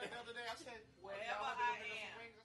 the hell today? I said, wherever y'all want to I go pick up am. some wings?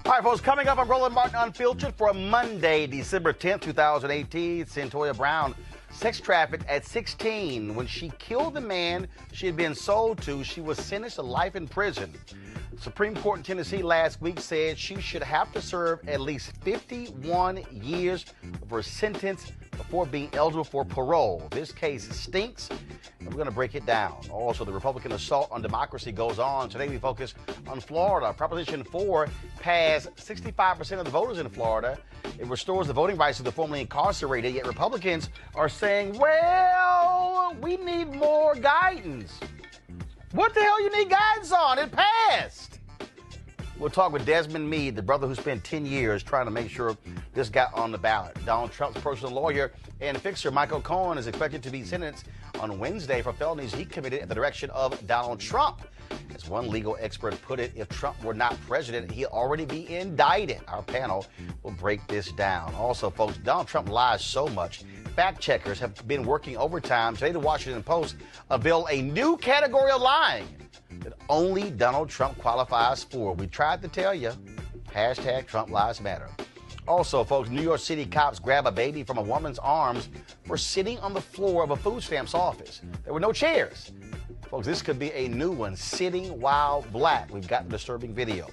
All right, folks, coming up on Roland Martin Unfiltered for Monday, December 10th, 2018, Toya Brown sex trafficked at 16. When she killed the man she had been sold to, she was sentenced to life in prison. Supreme Court in Tennessee last week said she should have to serve at least 51 years of her sentence before being eligible for parole. This case stinks, and we're going to break it down. Also, the Republican assault on democracy goes on. Today we focus on Florida. Proposition 4 passed 65% of the voters in Florida. It restores the voting rights of the formerly incarcerated, yet Republicans are saying, well, we need more guidance. What the hell you need guidance on? It passed. We'll talk with Desmond Meade, the brother who spent 10 years trying to make sure this got on the ballot. Donald Trump's personal lawyer and fixer Michael Cohen is expected to be sentenced on Wednesday for felonies he committed at the direction of Donald Trump. As one legal expert put it, if Trump were not president, he'd already be indicted. Our panel will break this down. Also, folks, Donald Trump lies so much. Fact checkers have been working overtime. Today, the Washington Post unveiled a new category of lying that only Donald Trump qualifies for. We tried to tell you. Hashtag Trump Lives Matter. Also, folks, New York City cops grab a baby from a woman's arms for sitting on the floor of a food stamps office. There were no chairs. Folks, this could be a new one, sitting while black. We've got the disturbing video.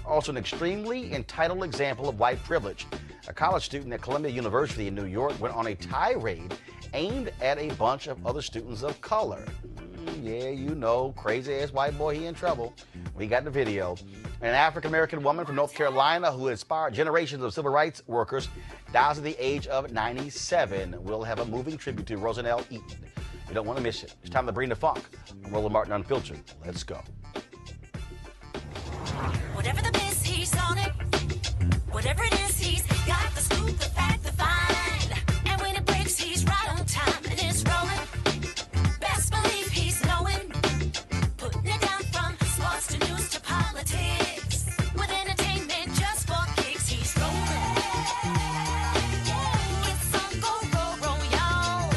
Also, an extremely entitled example of white privilege. A college student at Columbia University in New York went on a tirade aimed at a bunch of other students of color. Yeah, you know, crazy-ass white boy, he in trouble. We got the video. An African-American woman from North Carolina who inspired generations of civil rights workers dies at the age of 97. We'll have a moving tribute to Rosanell Eaton. You don't want to miss it. It's time to bring the funk. I'm Roland Martin Unfiltered. Let's go. Whatever the biz, he's on it. Whatever it is, he's got the scoop, the fact, the find. And when it breaks, he's right on time and it's rolling. Best believe he's knowing. Putting it down from sports to news to politics. With entertainment just for kicks, he's rolling. It's on go, y'all.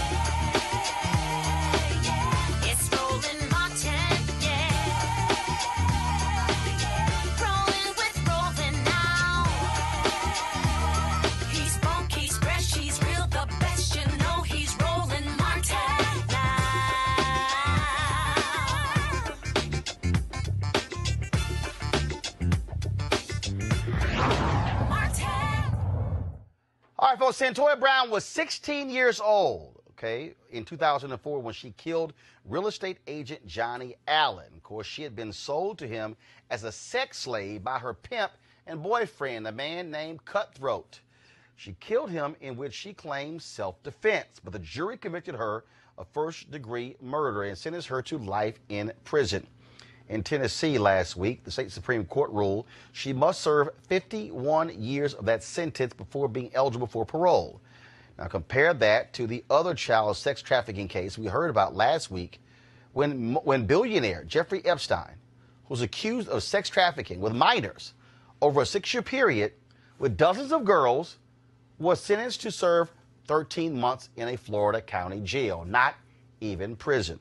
It's Roland Martin, yeah. Rolling with Roland now. He's funk, he's fresh, he's real, the best, you know he's Roland Martin now. Martin. All right, folks, Toya Brown was 16 years old, okay, in 2004 when she killed real estate agent Johnny Allen. Of course, she had been sold to him as a sex slave by her pimp and boyfriend, a man named Cutthroat. She killed him in which she claimed self-defense, but the jury convicted her of first-degree murder and sentenced her to life in prison. In Tennessee last week, the state Supreme Court ruled she must serve 51 years of that sentence before being eligible for parole. Now compare that to the other child sex trafficking case we heard about last week when billionaire Jeffrey Epstein, who was accused of sex trafficking with minors over a 6-year period with dozens of girls, was sentenced to serve 13 months in a Florida county jail, not even prison.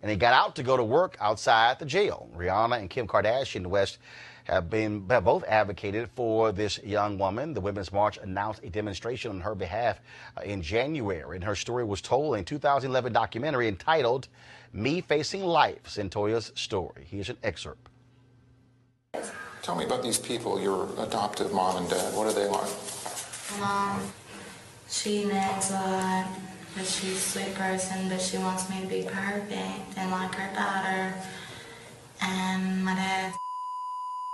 And he got out to go to work outside the jail. Rihanna and Kim Kardashian West have both advocated for this young woman. The Women's March announced a demonstration on her behalf in January, and her story was told in a 2011 documentary entitled Me Facing Life, Toya's story. Here's an excerpt. Tell me about these people, your adoptive mom and dad. What are they like? Mom, she nags a lot, but she's a sweet person, but she wants me to be perfect and like her daughter. And my dad,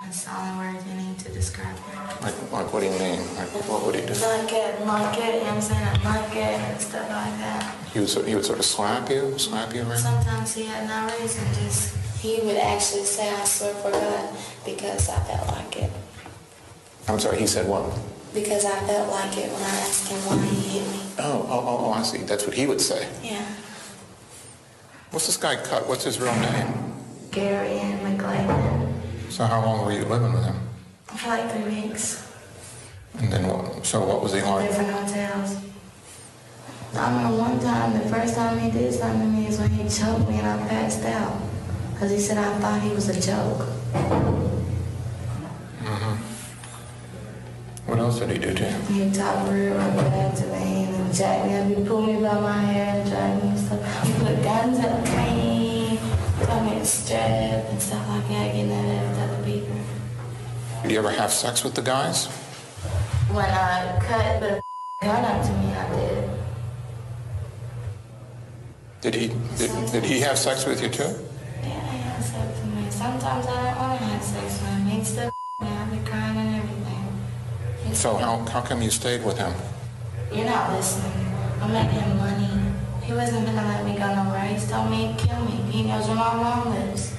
that's the only word you need to describe her. Like what do you mean? Like, what would he do? Like it, you know what I'm saying? I like it and stuff like that. He would sort of slap you around? Sometimes he had no reason, just, he would actually say, I swear for God, because I felt like it. I'm sorry, he said what? Because I felt like it when I asked him why he hit me. Oh, I see. That's what he would say. Yeah. What's this guy Cut? What's his real name? Gary and McLean. So how long were you living with him? For like 3 weeks. And then what was he like? Different hotels. I remember one time, the first time he did something to me is when he choked me and I passed out. Because he said I thought he was a joke. else did he do to you? He talked real bad to me and jacked me up. He pulled me by my hair and dragged me and stuff. He put guns up me, told me to strap and stuff like that, getting that with other people. Did you ever have sex with the guys? When I cut the gun up to me, I did. Did he have sex with you too? Yeah, he had sex with me. Sometimes I don't want to have sex with him. He'd still me. I'd be crying and everything. So how come you stayed with him? You're not listening. I'm making him money. He wasn't gonna let me go nowhere. He told me to kill me. He knows where my mom lives.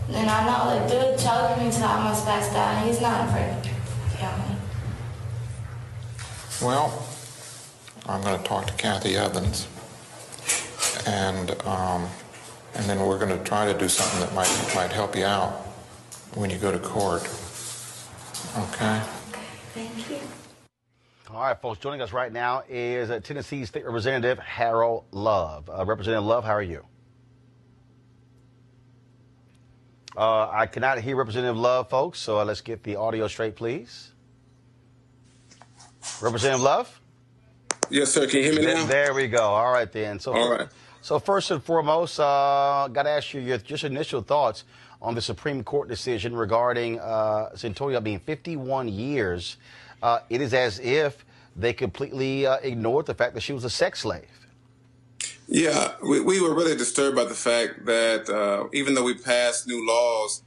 And I know the dude choked me till I almost passed out. He's not afraid to kill me. Well, I'm going to talk to Kathy Evans, and then we're going to try to do something that might help you out when you go to court. Okay? Okay, thank you. All right, folks, joining us right now is Tennessee State Representative Harold Love. Representative Love, how are you? I cannot hear Representative Love, folks, so let's get the audio straight, please. Representative Love? Yes, sir. Can you hear me now? There we go. All right, then. All right. So first and foremost, got to ask you your just initial thoughts on the Supreme Court decision regarding Toya being 51 years. It is as if they completely ignored the fact that she was a sex slave. Yeah, we were really disturbed by the fact that even though we passed new laws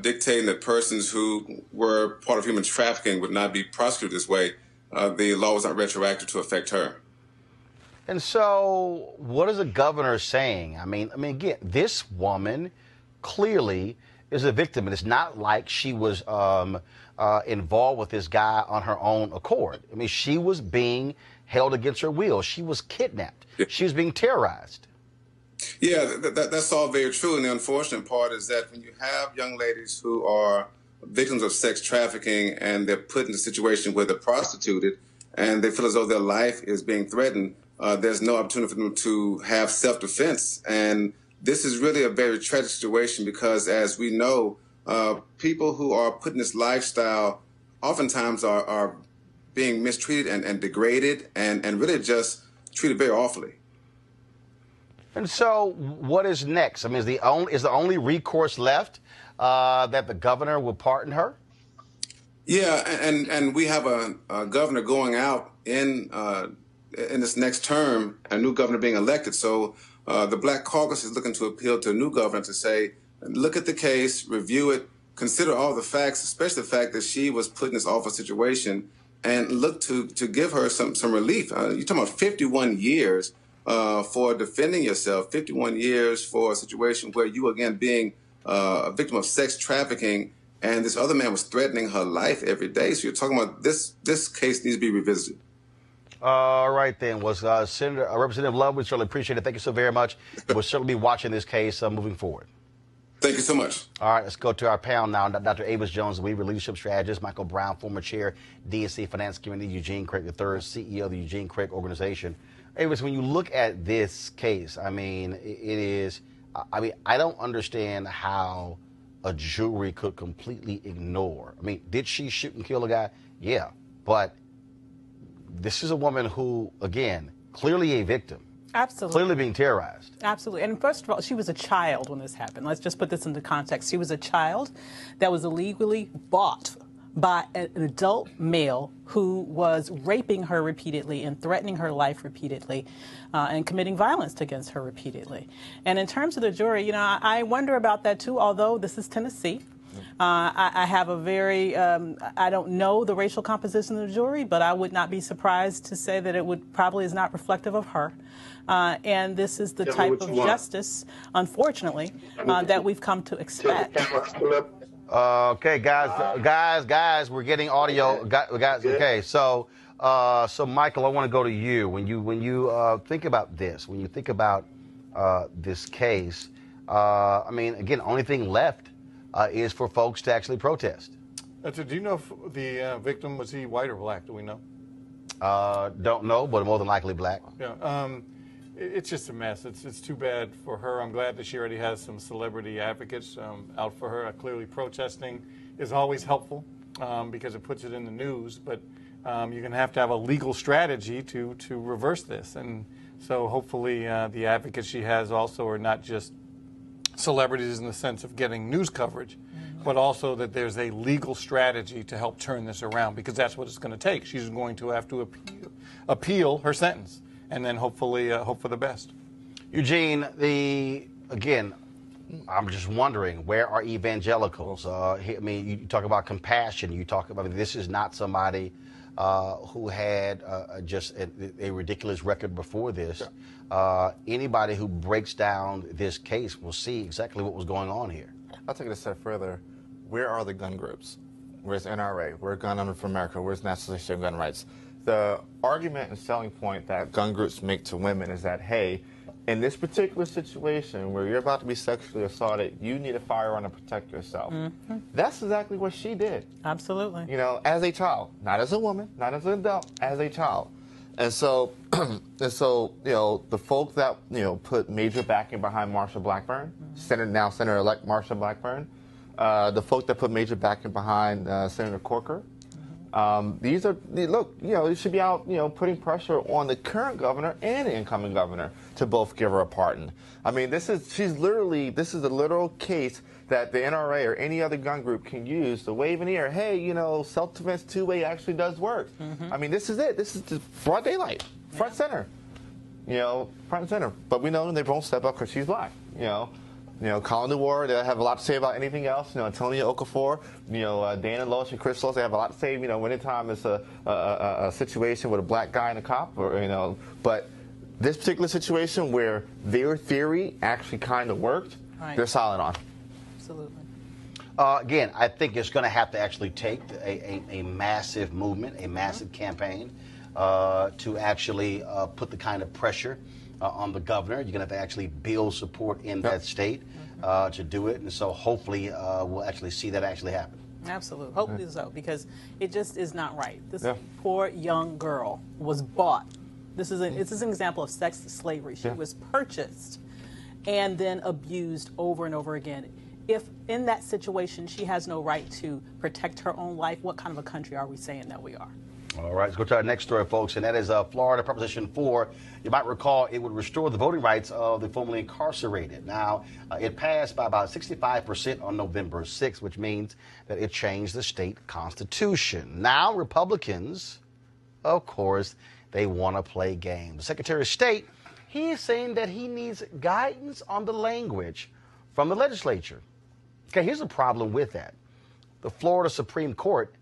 dictating that persons who were part of human trafficking would not be prosecuted this way, the law was not retroactive to affect her. And so what is the governor saying? I mean, again, this woman clearly is a victim. And it's not like she was involved with this guy on her own accord. I mean, she was being held against her will. She was kidnapped. Yeah. She was being terrorized. Yeah, that's all very true. And the unfortunate part is that when you have young ladies who are victims of sex trafficking and they're put in a situation where they're prostituted and they feel as though their life is being threatened, there's no opportunity for them to have self-defense. And this is really a very tragic situation because, as we know, people who are put in this lifestyle oftentimes are being mistreated and degraded and really just treated very awfully. And so what is next? I mean, is the only recourse left that the governor will pardon her? Yeah, and we have a governor going out in this next term, a new governor being elected. So the Black Caucus is looking to appeal to a new governor to say, look at the case, review it, consider all the facts, especially the fact that she was put in this awful situation, and look to give her some relief. You're talking about 51 years for defending yourself, 51 years for a situation where you, again, being a victim of sex trafficking, and this other man was threatening her life every day. So you're talking about this case needs to be revisited. All right, then. Representative Love, we certainly appreciate it. Thank you so very much. We'll certainly be watching this case moving forward. Thank you so much. All right, let's go to our panel now. Dr. Avis Jones, Weaver, leadership strategist. Michael Brown, former chair, DNC Finance Committee. Eugene Craig III, CEO of the Eugene Craig Organization. Avis, when you look at this case, I mean, I don't understand how a jury could completely ignore. I mean, did she shoot and kill a guy? Yeah, but this is a woman who, again, clearly a victim. Absolutely. Clearly being terrorized. Absolutely. And first of all, she was a child when this happened. Let's just put this into context. She was a child that was illegally bought by an adult male who was raping her repeatedly and threatening her life repeatedly and committing violence against her repeatedly. And in terms of the jury, I wonder about that too, although this is Tennessee. I have a very, I don't know the racial composition of the jury, but I would not be surprised to say that it probably is not reflective of her. And this is the type of justice, unfortunately, that we've come to expect. Okay, guys, we're getting audio. Guys, okay, so Michael, I want to go to you. When you think about this, when you think about this case, I mean, again, only thing left is for folks to actually protest. Do you know if the victim, was he white or black? Do we know? Don't know, but more than likely black. Yeah. It's just a mess. It's too bad for her. I'm glad that she already has some celebrity advocates out for her. Clearly protesting is always helpful. because it puts it in the news, but you're going to have a legal strategy to reverse this. And so hopefully the advocates she has also are not just celebrities in the sense of getting news coverage, but also that there's a legal strategy to help turn this around, because that's what it's going to take. She's going to have to appeal her sentence and then hopefully hope for the best. Eugene, again, I'm just wondering, where are evangelicals? I mean, you talk about compassion. You talk about, this is not somebody who had just a ridiculous record before this. Anybody who breaks down this case will see exactly what was going on here. I'll take it a step further. Where are the gun groups? Where's NRA? Where's Gun Owners for America? Where's National Association of Gun Rights? The argument and selling point that gun groups make to women is that, hey, in this particular situation where you're about to be sexually assaulted, you need a firearm to protect yourself. That's exactly what she did. Absolutely. You know, as a child, not as a woman, not as an adult, as a child. And so, you know, the folk that, you know, put major backing behind Marsha Blackburn, Senator-elect Marsha Blackburn, the folk that put major backing behind Senator Corker, look, you know, you should be out, you know, putting pressure on the current governor and the incoming governor to both give her a pardon. I mean, this is a literal case that the NRA or any other gun group can use to wave in the air. Hey, you know, self-defense two-way actually does work. I mean, this is it. This is just broad daylight, front center. You know, front and center. But we know they won't step up because she's black. You know, Colin DeWar, they have a lot to say about anything else. You know, Antonia Okafor, you know, Dana Loesch and Chris Loesch, they have a lot to say. You know, anytime it's a situation with a black guy and a cop, or, you know, but this particular situation where their theory actually kind of worked, they're silent on. Absolutely. Again, I think it's going to have to actually take a massive movement, a massive campaign to actually put the kind of pressure on the governor. You're going to have to actually build support in that state to do it. And so hopefully we'll actually see that actually happen. Absolutely. Hopefully so, because it just is not right. This poor young girl was bought. This is an example of sex slavery. She was purchased and then abused over and over again. If in that situation she has no right to protect her own life, what kind of a country are we saying that we are? All right, let's go to our next story, folks, and that is Florida Proposition 4. You might recall it would restore the voting rights of the formerly incarcerated. Now, it passed by about 65% on November 6th, which means that it changed the state constitution. Now, Republicans, of course, they want to play games. The Secretary of State, he's saying that he needs guidance on the language from the legislature. Okay, here's the problem with that. The Florida Supreme Court,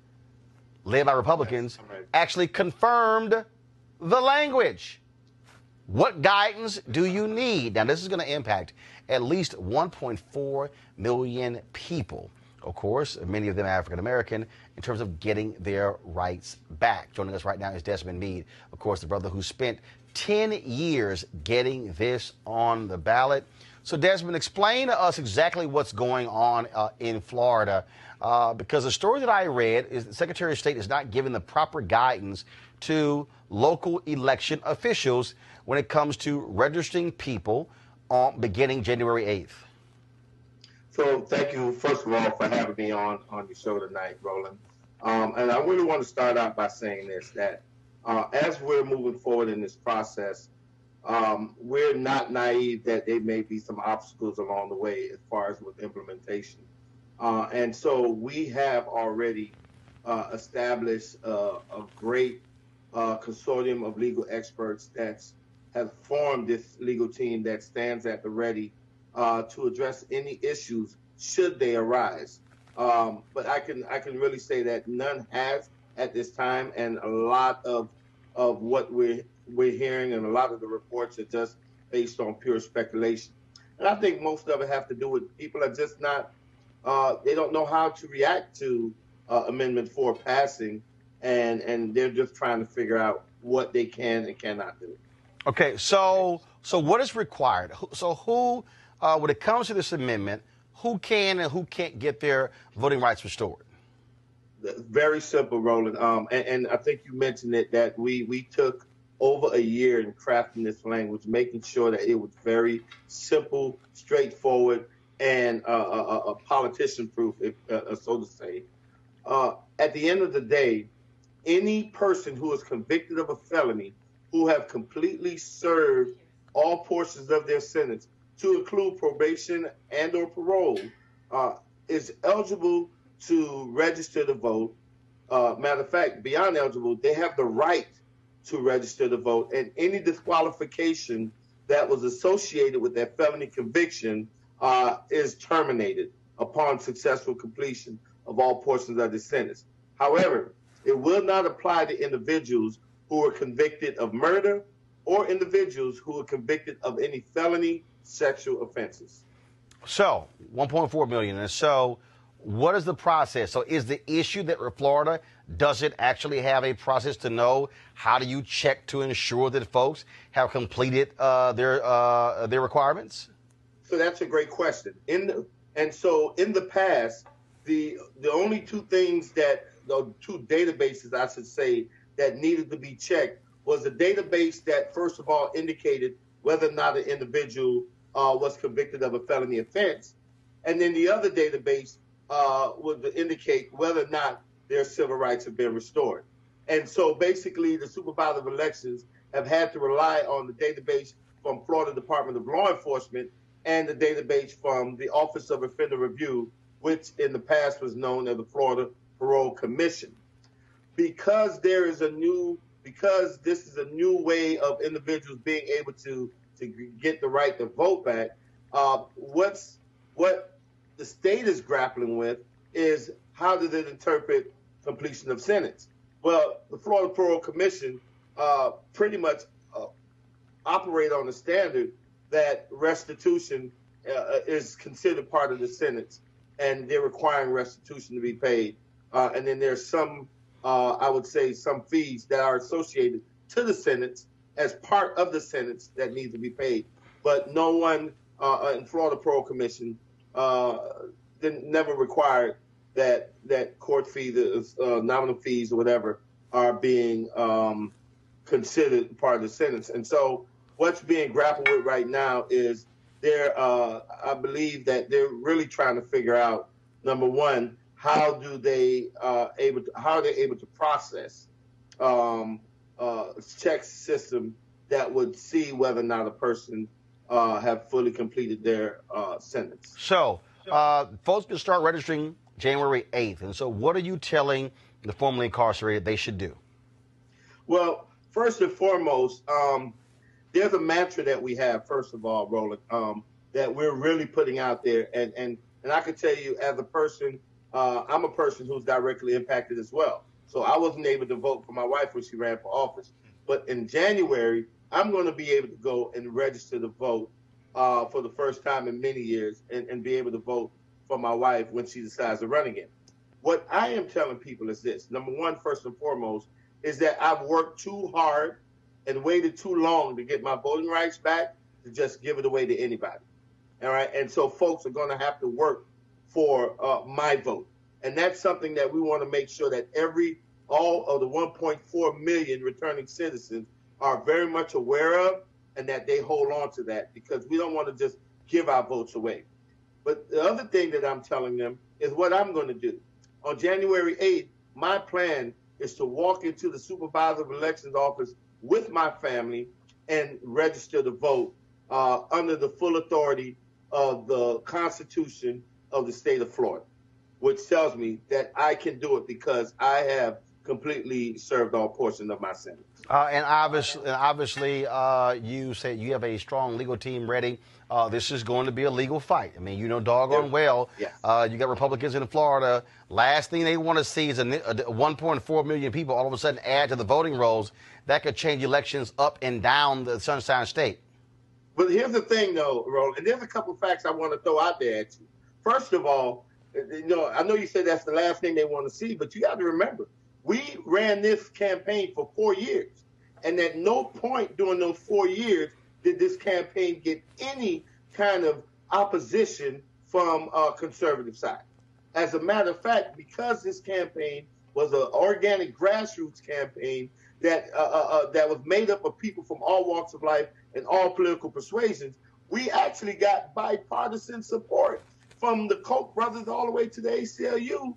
led by Republicans, actually confirmed the language. What guidance do you need? Now, this is going to impact at least 1.4 million people. Of course, many of them African American, in terms of getting their rights back. Joining us right now is Desmond Meade, of course, the brother who spent 10 years getting this on the ballot. So, Desmond, explain to us exactly what's going on in Florida, because the story that I read is the Secretary of State is not giving the proper guidance to local election officials when it comes to registering people beginning January 8th. So thank you, first of all, for having me on your show tonight, Roland. And I really want to start out by saying this, that as we're moving forward in this process, we're not naive that there may be some obstacles along the way as far as with implementation. And so we have already established a great consortium of legal experts that have formed this legal team that stands at the ready to address any issues should they arise. But I can really say that none has at this time, and a lot of what we're hearing and a lot of the reports are just based on pure speculation. And I think most of it have to do with people are just not, they don't know how to react to Amendment 4 passing, and they're just trying to figure out what they can and cannot do. Okay, so what is required? So who, when it comes to this amendment, who can and who can't get their voting rights restored? Very simple, Roland. And I think you mentioned it, that we took over a year in crafting this language, making sure that it was very simple, straightforward, and politician-proof, so to say. At the end of the day, any person who is convicted of a felony who have completely served all portions of their sentence, to include probation and or parole, is eligible to register to vote. Matter of fact, beyond eligible, they have the right to register to vote, and any disqualification that was associated with that felony conviction is terminated upon successful completion of all portions of the sentence. However, it will not apply to individuals who are convicted of murder or individuals who are convicted of any felony sexual offenses. So, 1.4 million. And so, what is the process? So, is the issue that Florida doesn't actually have a process to know how do you check to ensure that folks have completed their requirements? So that's a great question. In the past, the only two databases, I should say, that needed to be checked was a database that, first of all, indicated whether or not an individual was convicted of a felony offense. And then the other database would indicate whether or not their civil rights have been restored. And so basically the supervisor of elections have had to rely on the database from Florida Department of Law Enforcement and the database from the Office of Offender Review, which in the past was known as the Florida Parole Commission. Because this is a new way of individuals being able to get the right to vote back, what the state is grappling with is how does it interpret completion of sentence? Well, the Florida Parole Commission pretty much operate on the standard that restitution is considered part of the sentence, and they're requiring restitution to be paid. And then there's some, I would say, some fees that are associated to the sentence as part of the sentence that need to be paid. But no one in Florida Parole Commission never required that court fees, nominal fees or whatever, are being considered part of the sentence. And so what's being grappled with right now is I believe that they're really trying to figure out, number one, how are they able to process check system that would see whether or not a person have fully completed their sentence. So, folks can start registering January 8th. And so what are you telling the formerly incarcerated they should do? Well, first and foremost, there's a mantra that we have, first of all, Roland, that we're really putting out there. And I can tell you, as a person, I'm a person who's directly impacted as well. So I wasn't able to vote for my wife when she ran for office. But in January, I'm going to be able to go and register to vote for the first time in many years and be able to vote for my wife when she decides to run again. What I am telling people is this. Number one, first and foremost, is that I've worked too hard and waited too long to get my voting rights back to just give it away to anybody. All right. And so folks are going to have to work for my vote. And that's something that we want to make sure that all of the 1.4 million returning citizens are very much aware of, and that they hold on to that, because we don't want to just give our votes away. But the other thing that I'm telling them is what I'm going to do. On January 8th, my plan is to walk into the supervisor of elections office with my family and register to vote under the full authority of the Constitution of the state of Florida, which tells me that I can do it because I have completely served all portions of my sentence. And obviously, you say you have a strong legal team ready. This is going to be a legal fight. I mean, you know doggone well. Yes. You got Republicans in Florida. Last thing they want to see is 1.4 million people all of a sudden add to the voting rolls. That could change elections up and down the Sunshine State. But here's the thing, though, Roland, and there's a couple of facts I want to throw out there at you. First of all, I know you said that's the last thing they want to see, but you got to remember, we ran this campaign for 4 years, and at no point during those 4 years did this campaign get any kind of opposition from conservative side. As a matter of fact, because this campaign was an organic grassroots campaign that was made up of people from all walks of life and all political persuasions, we actually got bipartisan support from the Koch brothers all the way to the ACLU,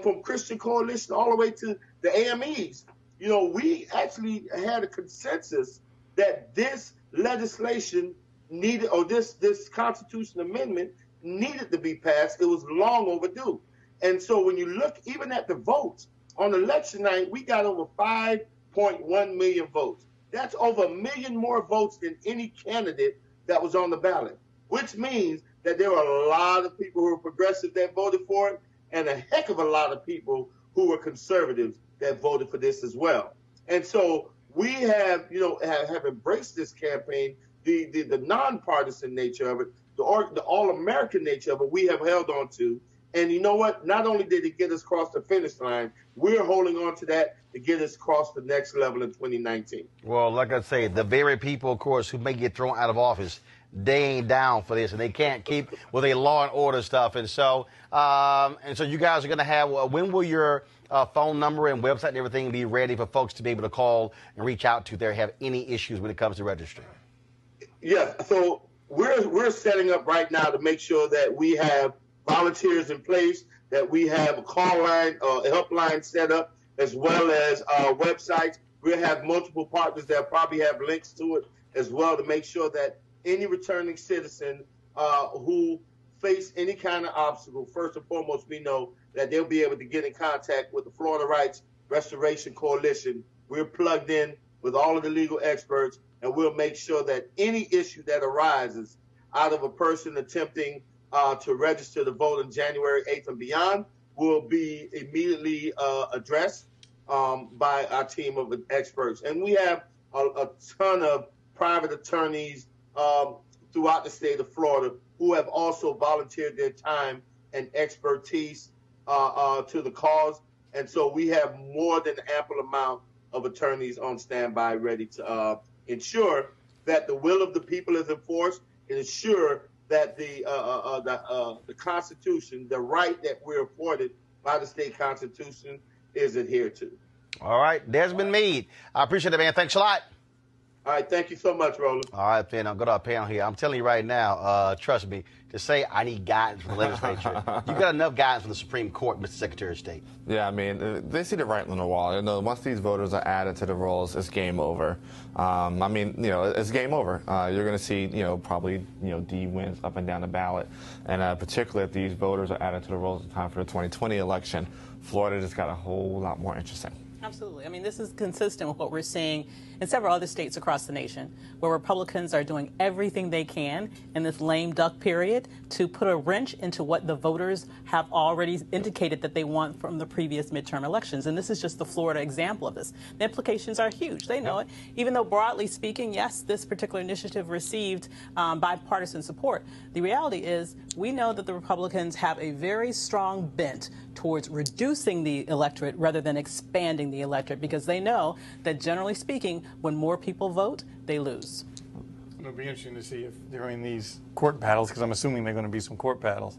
from Christian Coalition all the way to the AMEs. You know, we actually had a consensus that this legislation needed, or this Constitution amendment needed to be passed. It was long overdue. And so when you look even at the votes, on election night, we got over 5.1 million votes. That's over 1 million more votes than any candidate that was on the ballot, which means that there were a lot of people who were progressive that voted for it, and a heck of a lot of people who were conservatives that voted for this as well. And so we have, have embraced this campaign, the nonpartisan nature of it, the all-American nature of it, we have held on to. And you know what? Not only did it get us across the finish line, we're holding on to that to get us across the next level in 2019. Well, like I say, the very people, of course, who may get thrown out of office, they ain't down for this, and they can't keep with a law and order stuff. And so you guys are going to have, when will your phone number and website and everything be ready for folks to be able to call and reach out to if they have any issues when it comes to registering? Yeah, so we're setting up right now to make sure that we have volunteers in place, that we have a call line, a helpline set up, as well as websites. We'll have multiple partners that probably have links to it as well, to make sure that any returning citizen who face any kind of obstacle, first and foremost, we know that they'll be able to get in contact with the Florida Rights Restoration Coalition. We're plugged in with all of the legal experts, and we'll make sure that any issue that arises out of a person attempting to register to vote on January 8th and beyond will be immediately addressed by our team of experts. And we have a ton of private attorneys throughout the state of Florida who have also volunteered their time and expertise to the cause. And so we have more than ample amount of attorneys on standby ready to ensure that the will of the people is enforced and ensure that the Constitution, the right that we're afforded by the state Constitution, is adhered to. All right, Desmond Meade, I appreciate it, man. Thanks a lot. All right, thank you so much, Roland. All right, then I'll go to our panel here. I'm telling you right now, trust me, to say I need guidance from the legislature, you got enough guidance from the Supreme Court, Mr. Secretary of State. Yeah, I mean, they see the writing on the wall. You know, once these voters are added to the rolls, it's game over. I mean, it's game over. You're going to see, probably, D wins up and down the ballot. And particularly if these voters are added to the rolls in time for the 2020 election, Florida just got a whole lot more interesting. Absolutely. I mean, this is consistent with what we're seeing in several other states across the nation, where Republicans are doing everything they can in this lame duck period to put a wrench into what the voters have already indicated that they want from the previous midterm elections. And this is just the Florida example of this. The implications are huge. They know it. Even though broadly speaking, yes, this particular initiative received bipartisan support, the reality is we know that the Republicans have a very strong bent towards reducing the electorate rather than expanding the electorate, because they know that, generally speaking, when more people vote, they lose. It'll be interesting to see if during these court battles, because I'm assuming they're going to be some court battles,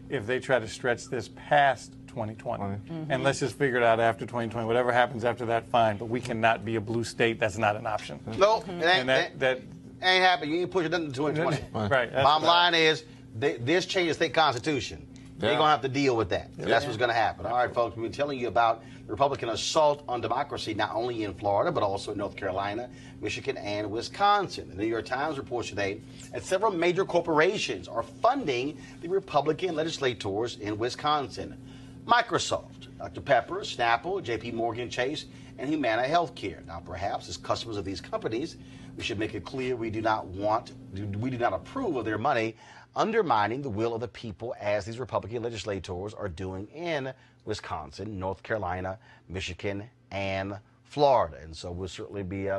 if they try to stretch this past 2020. And let's just figure it out after 2020. Whatever happens after that, fine. But we cannot be a blue state. That's not an option. No, it ain't, that ain't happening. You ain't pushing nothing to 2020. Right. Bottom line is, this change the state constitution. They're going to have to deal with that. That's what's going to happen. All right, folks, we've been telling you about the Republican assault on democracy, not only in Florida, but also in North Carolina, Michigan, and Wisconsin. The New York Times reports today that several major corporations are funding the Republican legislators in Wisconsin. Microsoft, Dr. Pepper, Snapple, JP Morgan Chase, and Humana Healthcare. Now, perhaps as customers of these companies, we should make it clear we do not approve of their money undermining the will of the people, as these Republican legislators are doing in Wisconsin, North Carolina, Michigan, and Florida. And so we'll certainly be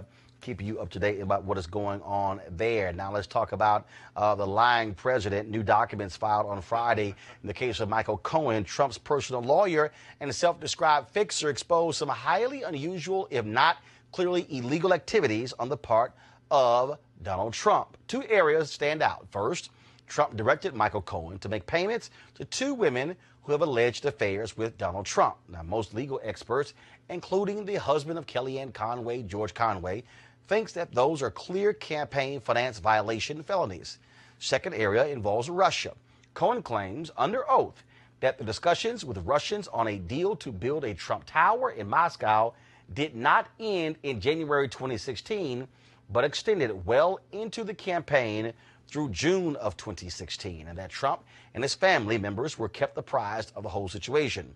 keeping you up to date about what is going on there. Now let's talk about the lying president. New documents filed on Friday in the case of Michael Cohen, Trump's personal lawyer and self-described fixer, exposed some highly unusual, if not clearly illegal, activities on the part of Donald Trump. Two areas stand out. First, Trump directed Michael Cohen to make payments to two women who have alleged affairs with Donald Trump. Now, most legal experts, including the husband of Kellyanne Conway, George Conway, thinks that those are clear campaign finance violation felonies. Second area involves Russia. Cohen claims under oath that the discussions with Russians on a deal to build a Trump Tower in Moscow did not end in January 2016, but extended well into the campaign through June of 2016, and that Trump and his family members were kept apprised of the whole situation.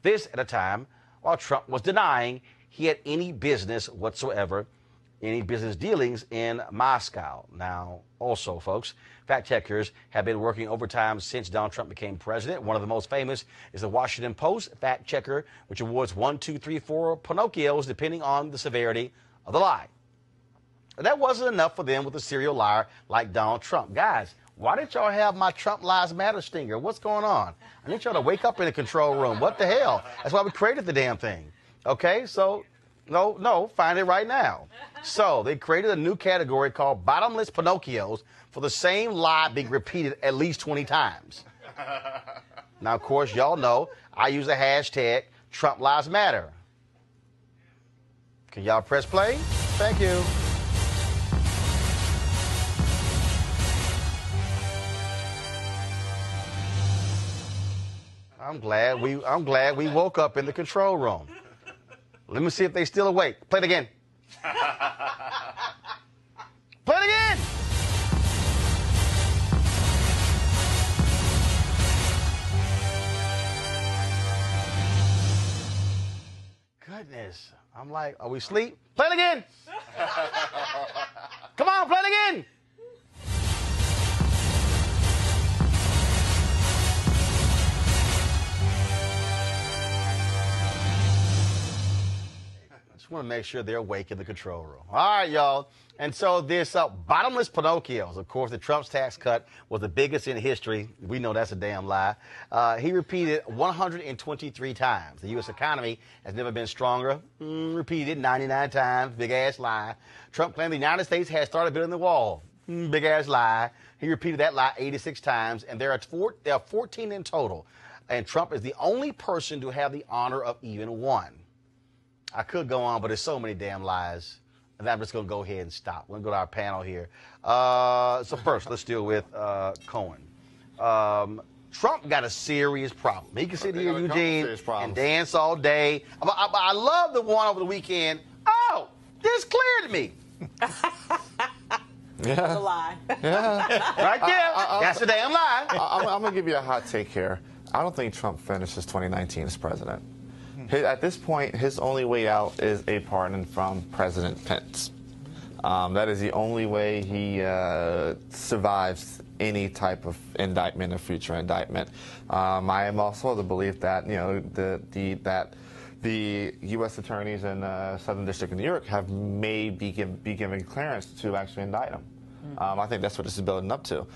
This at a time while Trump was denying he had any business whatsoever, any business dealings in Moscow. Now, also, folks, fact checkers have been working overtime since Donald Trump became president. One of the most famous is the Washington Post fact checker, which awards 1, 2, 3, 4 Pinocchios depending on the severity of the lie. That wasn't enough for them with a serial liar like Donald Trump. Guys, why didn't y'all have my Trump Lies Matter stinger? What's going on? I need y'all to wake up in the control room. What the hell? That's why we created the damn thing. Okay, so, no, find it right now. So they created a new category called bottomless Pinocchios for the same lie being repeated at least 20 times. Now, of course, y'all know I use the hashtag Trump Lies Matter. Can y'all press play? Thank you. I'm glad we woke up in the control room. Let me see if they still awake. Play it again. Play it again. Goodness. I'm like, are we asleep? Play it again. Come on, play it again. Want to make sure they're awake in the control room. All right, y'all. And so this bottomless Pinocchios, of course, the Trump's tax cut was the biggest in history. We know that's a damn lie. He repeated 123 times. The U.S. economy has never been stronger. Repeated 99 times. Big-ass lie. Trump claimed the United States had started building the wall. Big-ass lie. He repeated that lie 86 times, and there are 14 in total. And Trump is the only person to have the honor of even one. I could go on, but there's so many damn lies. And I'm just going to go ahead and stop. We're going to go to our panel here. So first, let's deal with Cohen. Trump got a serious problem. He can sit here, Eugene, and dance all day. I love the one over the weekend. Oh, this cleared me. Yeah. A lie. Yeah. Right there. That's a damn lie. I'm going to give you a hot take here. I don't think Trump finishes 2019 as president. At this point, his only way out is a pardon from President Pence. That is the only way he survives any type of indictment or future indictment. I am also of the belief that the U.S. attorneys in Southern District of New York may be given clearance to actually indict him. I think that's what this is building up to.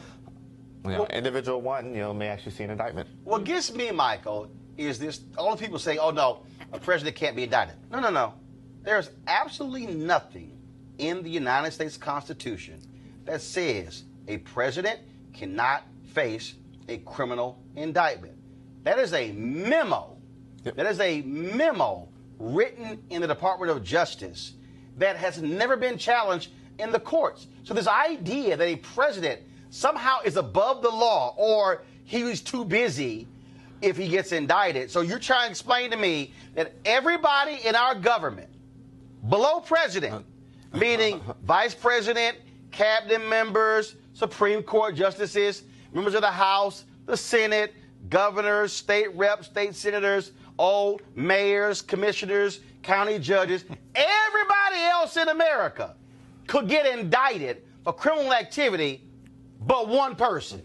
Individual one, may actually see an indictment. What gets me, Michael, is this, all the people say, oh, no, a president can't be indicted. No. There's absolutely nothing in the United States Constitution that says a president cannot face a criminal indictment. That is a memo. Yep. That is a memo written in the Department of Justice that has never been challenged in the courts. So this idea that a president somehow is above the law or he was too busy if he gets indicted. So you're trying to explain to me that everybody in our government, below president, meaning vice president, cabinet members, Supreme Court justices, members of the House, the Senate, governors, state reps, state senators, mayors, commissioners, county judges, everybody else in America could get indicted for criminal activity but one person.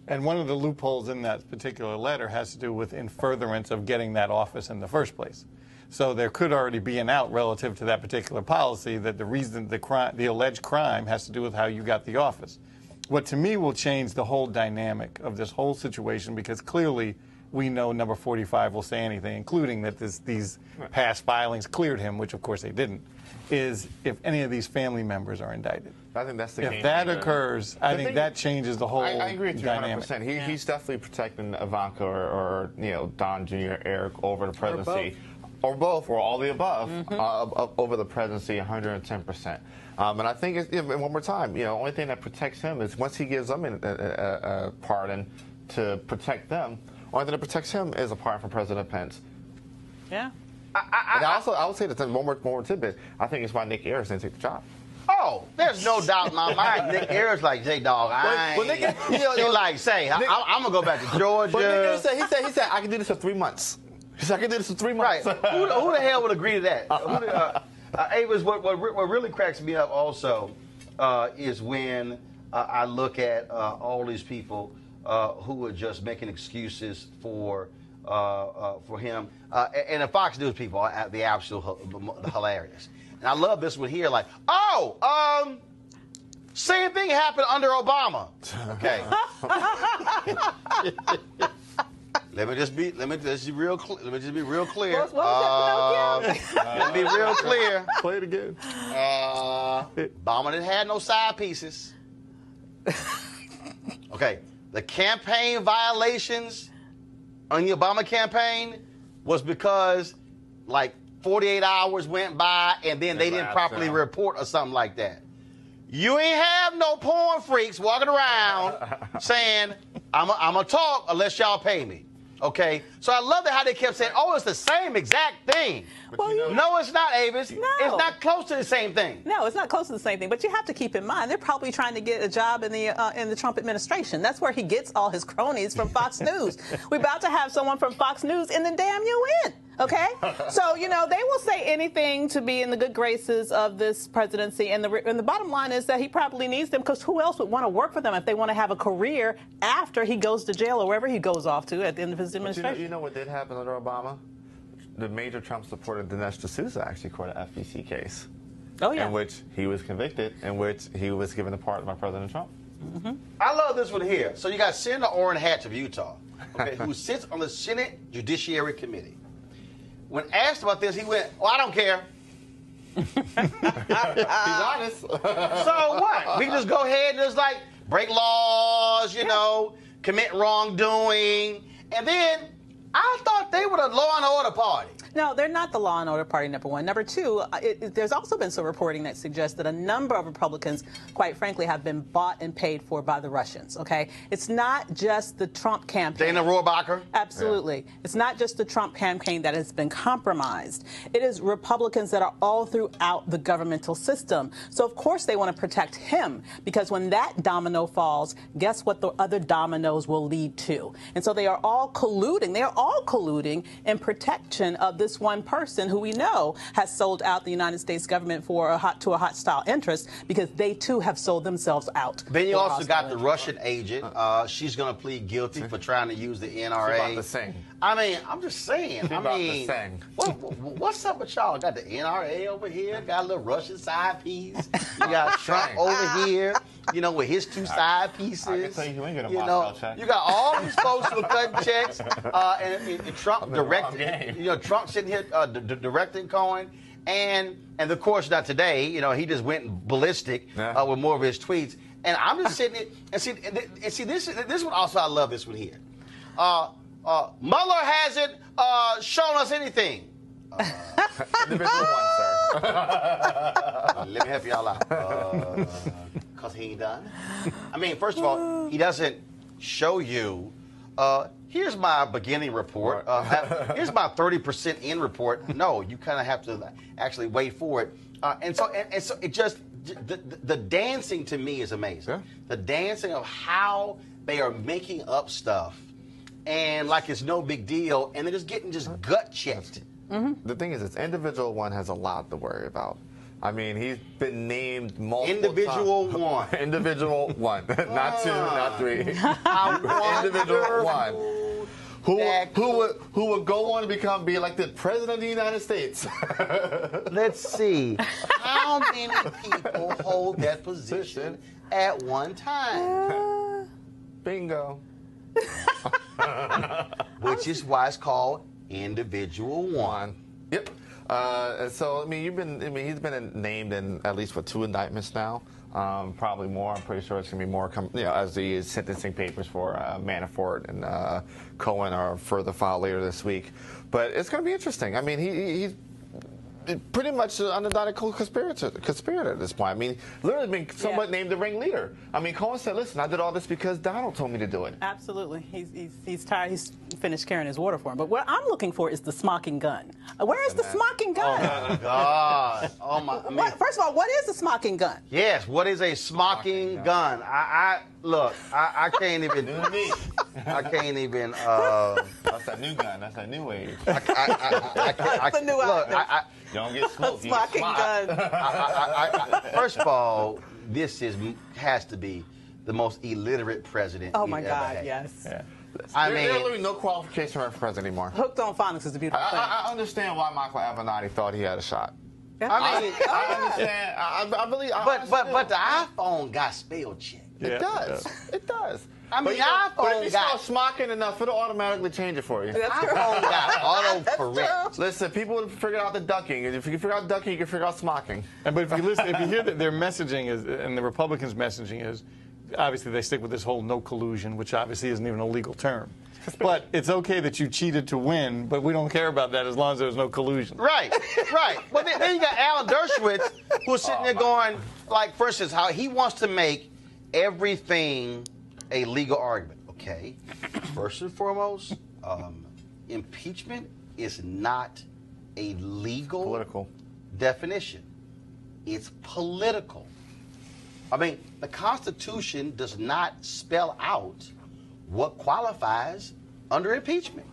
And one of the loopholes in that particular letter has to do with in furtherance of getting that office in the first place. So there could already be an out relative to that particular policy that the reason the alleged crime has to do with how you got the office. What to me will change the whole dynamic of this whole situation, because clearly we know number 45 will say anything, including that these past filings cleared him, which of course they didn't, is if any of these family members are indicted. I think that's the game. If that occurs, I think that changes the whole I agree with you dynamic. 100%. He's definitely protecting Ivanka or Don Jr., Eric over the presidency. Or both, or all the above, over the presidency, 110%. And I think, one more time, the only thing that protects him is once he gives them a pardon to protect them, only thing that protects him is apart from President Pence. Yeah. And I would say that one more tidbit. I think it's why Nick Ayers didn't take the job. Oh, there's no doubt in my mind. Nick Ayers like, J-Dog, he like, say, I'm going to go back to Georgia. But Nick Ayers he said, I can do this for 3 months. He said, I can do this for 3 months. Right. Who the hell would agree to that? Avis, what really cracks me up also is when I look at all these people who are just making excuses for him. And the Fox News people are the absolute hilarious. And I love this one here, like, same thing happened under Obama. Okay. Let me just be real clear. Let me be real clear. What was that, Let me be real clear. Play it again. Obama didn't have no side pieces. Okay. The campaign violations on the Obama campaign was because, like, 48 hours went by and then they didn't properly report or something like that. You ain't have no porn freaks walking around saying, I'm going to talk unless y'all pay me. Okay? So I love how they kept saying, it's the same exact thing. Well, no, it's not, Avis. No. It's not close to the same thing. No, it's not close to the same thing. But you have to keep in mind, they're probably trying to get a job in the Trump administration. That's where he gets all his cronies from Fox News. We're about to have someone from Fox News in the damn UN. Okay? So, they will say anything to be in the good graces of this presidency. And the bottom line is that he probably needs them, because who else would want to work for them if they want to have a career after he goes to jail or wherever he goes off to at the end of his administration? You know what did happen under Obama? The major Trump supporter Dinesh D'Souza actually court an FEC case. Oh, yeah. In which he was convicted, in which he was given a pardon by President Trump. Mm-hmm. I love this one here. So you got Senator Orrin Hatch of Utah, okay, who sits on the Senate Judiciary Committee. When asked about this, he went, I don't care. He's honest. So what? We can just go ahead and just like break laws, commit wrongdoing. And then I thought they were the law and order party. No, they're not the law and order party, number one. Number two, there's also been some reporting that suggests that a number of Republicans, quite frankly, have been bought and paid for by the Russians, okay? It's not just the Trump campaign. Dana Rohrabacher? Absolutely. Yeah. It's not just the Trump campaign that has been compromised. It is Republicans that are all throughout the governmental system. So, of course, they want to protect him, because when that domino falls, guess what the other dominoes will lead to? And so they are all colluding. They are all colluding in protection of this one person who we know has sold out the United States government to a hostile interest, because they too have sold themselves out. Then you also got the Russian agent. She's going to plead guilty for trying to use the NRA. She's about to sing. I mean, I'm just saying. She's about to sing. What's up with y'all? Got the NRA over here, got a little Russian side piece. You got Trump over here, with his two side pieces. I can tell you ain't gonna Moscow check. You got all these folks who are cutting checks, and Trump directing. Trump sitting here directing Cohen, and of course not today. He just went ballistic with more of his tweets. And I'm just sitting here and see this one also. I love this one here. Mueller hasn't shown us anything. Individual one, sir. Let me help y'all out. Because he ain't done. I mean, first of all, he doesn't show you, here's my beginning report. Here's my 30% in report. No, you kind of have to actually wait for it. And so it just, the dancing to me is amazing. Yeah. The dancing of how they are making up stuff and like it's no big deal, and they're just getting gut checked. Mm-hmm. The thing is, this individual one has a lot to worry about. I mean, he's been named multiple Individual times. one. Individual one. Not two, not three. Individual one. Who would go on to be elected president of the United States? Let's see. How many people hold that position at one time? Bingo. Which is why it's called individual one. Yep. So he's been named in at least for 2 indictments now. Probably more. I'm pretty sure it's going to be more as the sentencing papers for Manafort and Cohen are further filed later this week. But it's going to be interesting. I mean, pretty much an unidentical conspirator at this point. I mean, literally been somewhat named the ringleader. I mean, Cohen said, listen, I did all this because Donald told me to do it. Absolutely. He's tired. He's finished carrying his water for him. But what I'm looking for is the smocking gun. Where is the smocking gun? Oh, my God. Oh, my. I mean, First of all, what is a smocking gun? yes, what is a smocking gun? Look, I can't even. I can't even. That's a new gun. That's a new age. That's a new look, You don't get smoked. You get smocking smocked. gun. first of all, this has to be the most illiterate president. Oh we've my ever God, had. yes. Yeah. I There mean, are literally no qualification for president anymore. Hooked on phonics is a beautiful thing. I understand why Michael Avenatti thought he had a shot. I mean, I understand. I believe. but the iPhone got spell check. It does. It does. I mean, but iPhone if you got start smocking enough, it'll automatically change it for you. iPhone got autocorrect. Listen, people have figured out the ducking. If you can figure out ducking, you can figure out smocking. But if you listen, if you hear that their messaging is, and the Republicans' messaging is, obviously they stick with this whole no collusion, which obviously isn't even a legal term. But it's okay that you cheated to win, but we don't care about that as long as there's no collusion. Right. Well, then you got Alan Dershowitz who's sitting there going, like, for instance, how he wants to make everything a legal argument. Okay, first and foremost, impeachment is not a legal Political definition. It's political. I mean, the Constitution does not spell out what qualifies under impeachment.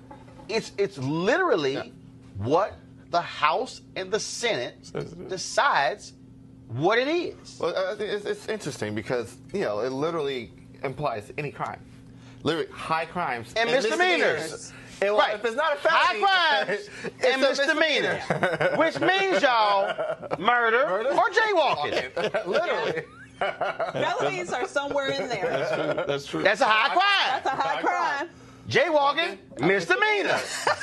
It's literally what the House and the Senate decides what it is. Well, it's interesting because, you know, it literally implies any crime. Literally, high crimes And misdemeanors. And, Right. If it's not a felony, High crimes it's and a misdemeanors, which means, y'all, murder or jaywalking. Literally. Felonies are somewhere in there. That's true. That's a high crime. That's a high crime. Jaywalking, misdemeanor.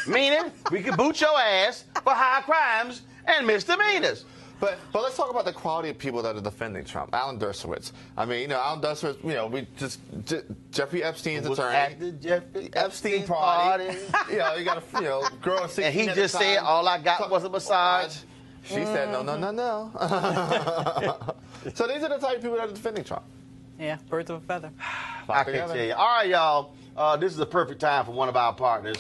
Meaning we can boot your ass for high crimes and misdemeanors. But let's talk about the quality of people that are defending Trump. Alan Dershowitz. I mean, you know, Alan Dershowitz, you know, Jeffrey Epstein's Was attorney. at the Jeffrey Epstein party. You know, you got a girl at 16 And he at just the said, time. all I got was a massage. She said, no. So these are the type of people that are defending Trump. Yeah, birds of a feather. I can tell you. All right, y'all. This is the perfect time for one of our partners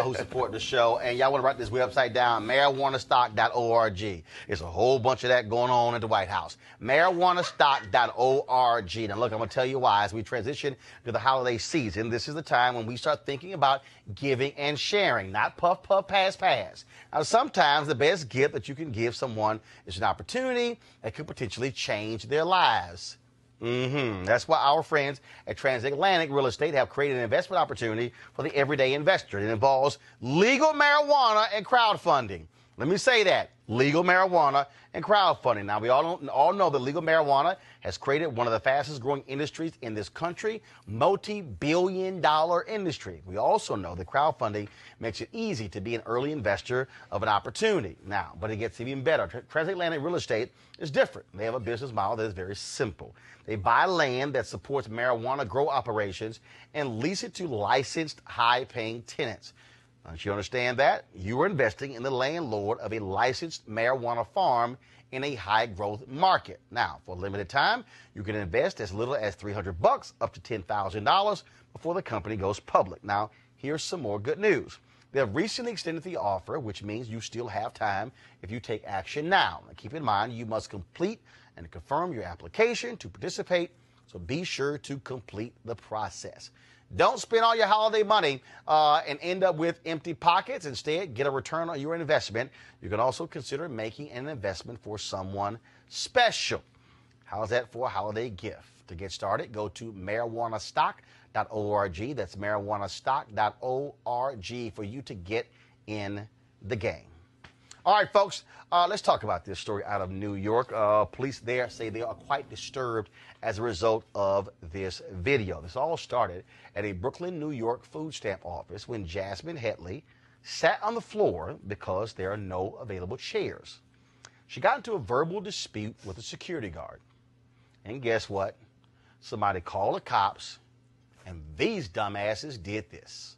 who support the show. And y'all want to write this website down, marijuanastock.org. There's a whole bunch of that going on at the White House. marijuanastock.org. Now, look, I'm going to tell you why. As we transition to the holiday season, this is the time when we start thinking about giving and sharing, not puff, puff, pass, pass. Now, sometimes the best gift that you can give someone is an opportunity that could potentially change their lives. That's why our friends at Transatlantic Real Estate have created an investment opportunity for the everyday investor. It involves legal marijuana and crowdfunding. Let me say that. Legal marijuana and crowdfunding. Now, we all know that legal marijuana has created one of the fastest growing industries in this country, multi-billion-dollar industry. We also know that crowdfunding makes it easy to be an early investor of an opportunity. Now, but it gets even better. Transatlantic Real Estate is different. They have a business model that is very simple. They buy land that supports marijuana grow operations and lease it to licensed, high-paying tenants. Once you understand that, you are investing in the landlord of a licensed marijuana farm in a high-growth market. Now, for a limited time, you can invest as little as $300 up to $10,000 before the company goes public. Now, here's some more good news. They have recently extended the offer, which means you still have time if you take action now. Now, keep in mind, you must complete and confirm your application to participate, so be sure to complete the process. Don't spend all your holiday money and end up with empty pockets. Instead, get a return on your investment. You can also consider making an investment for someone special. How's that for a holiday gift? To get started, go to marijuanastock.org. That's marijuanastock.org for you to get in the game. All right, folks, let's talk about this story out of New York. Police there say they are quite disturbed as a result of this video. This all started at a Brooklyn, New York food stamp office when Jasmine Hetley sat on the floor because there are no available chairs. She got into a verbal dispute with a security guard. And guess what? Somebody called the cops, and these dumbasses did this.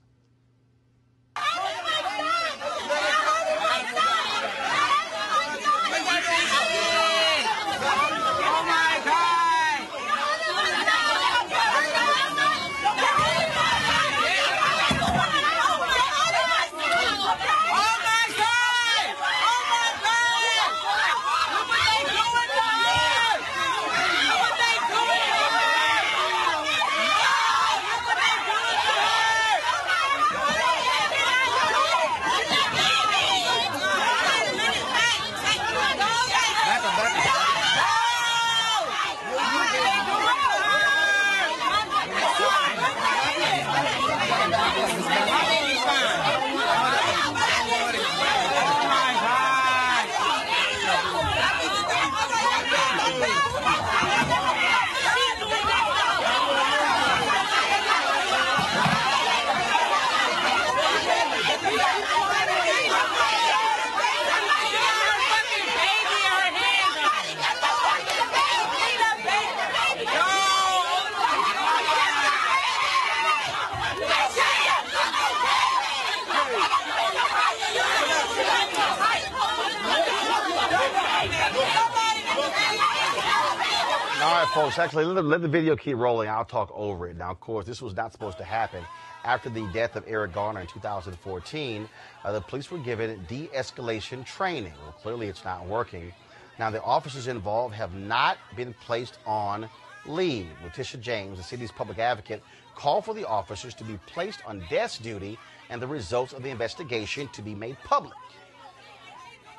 right, folks. Actually, let the video keep rolling. I'll talk over it. Now, of course, this was not supposed to happen. After the death of Eric Garner in 2014, the police were given de-escalation training. Well, clearly it's not working. Now, the officers involved have not been placed on leave. Letitia James, the city's public advocate, called for the officers to be placed on desk duty and the results of the investigation to be made public.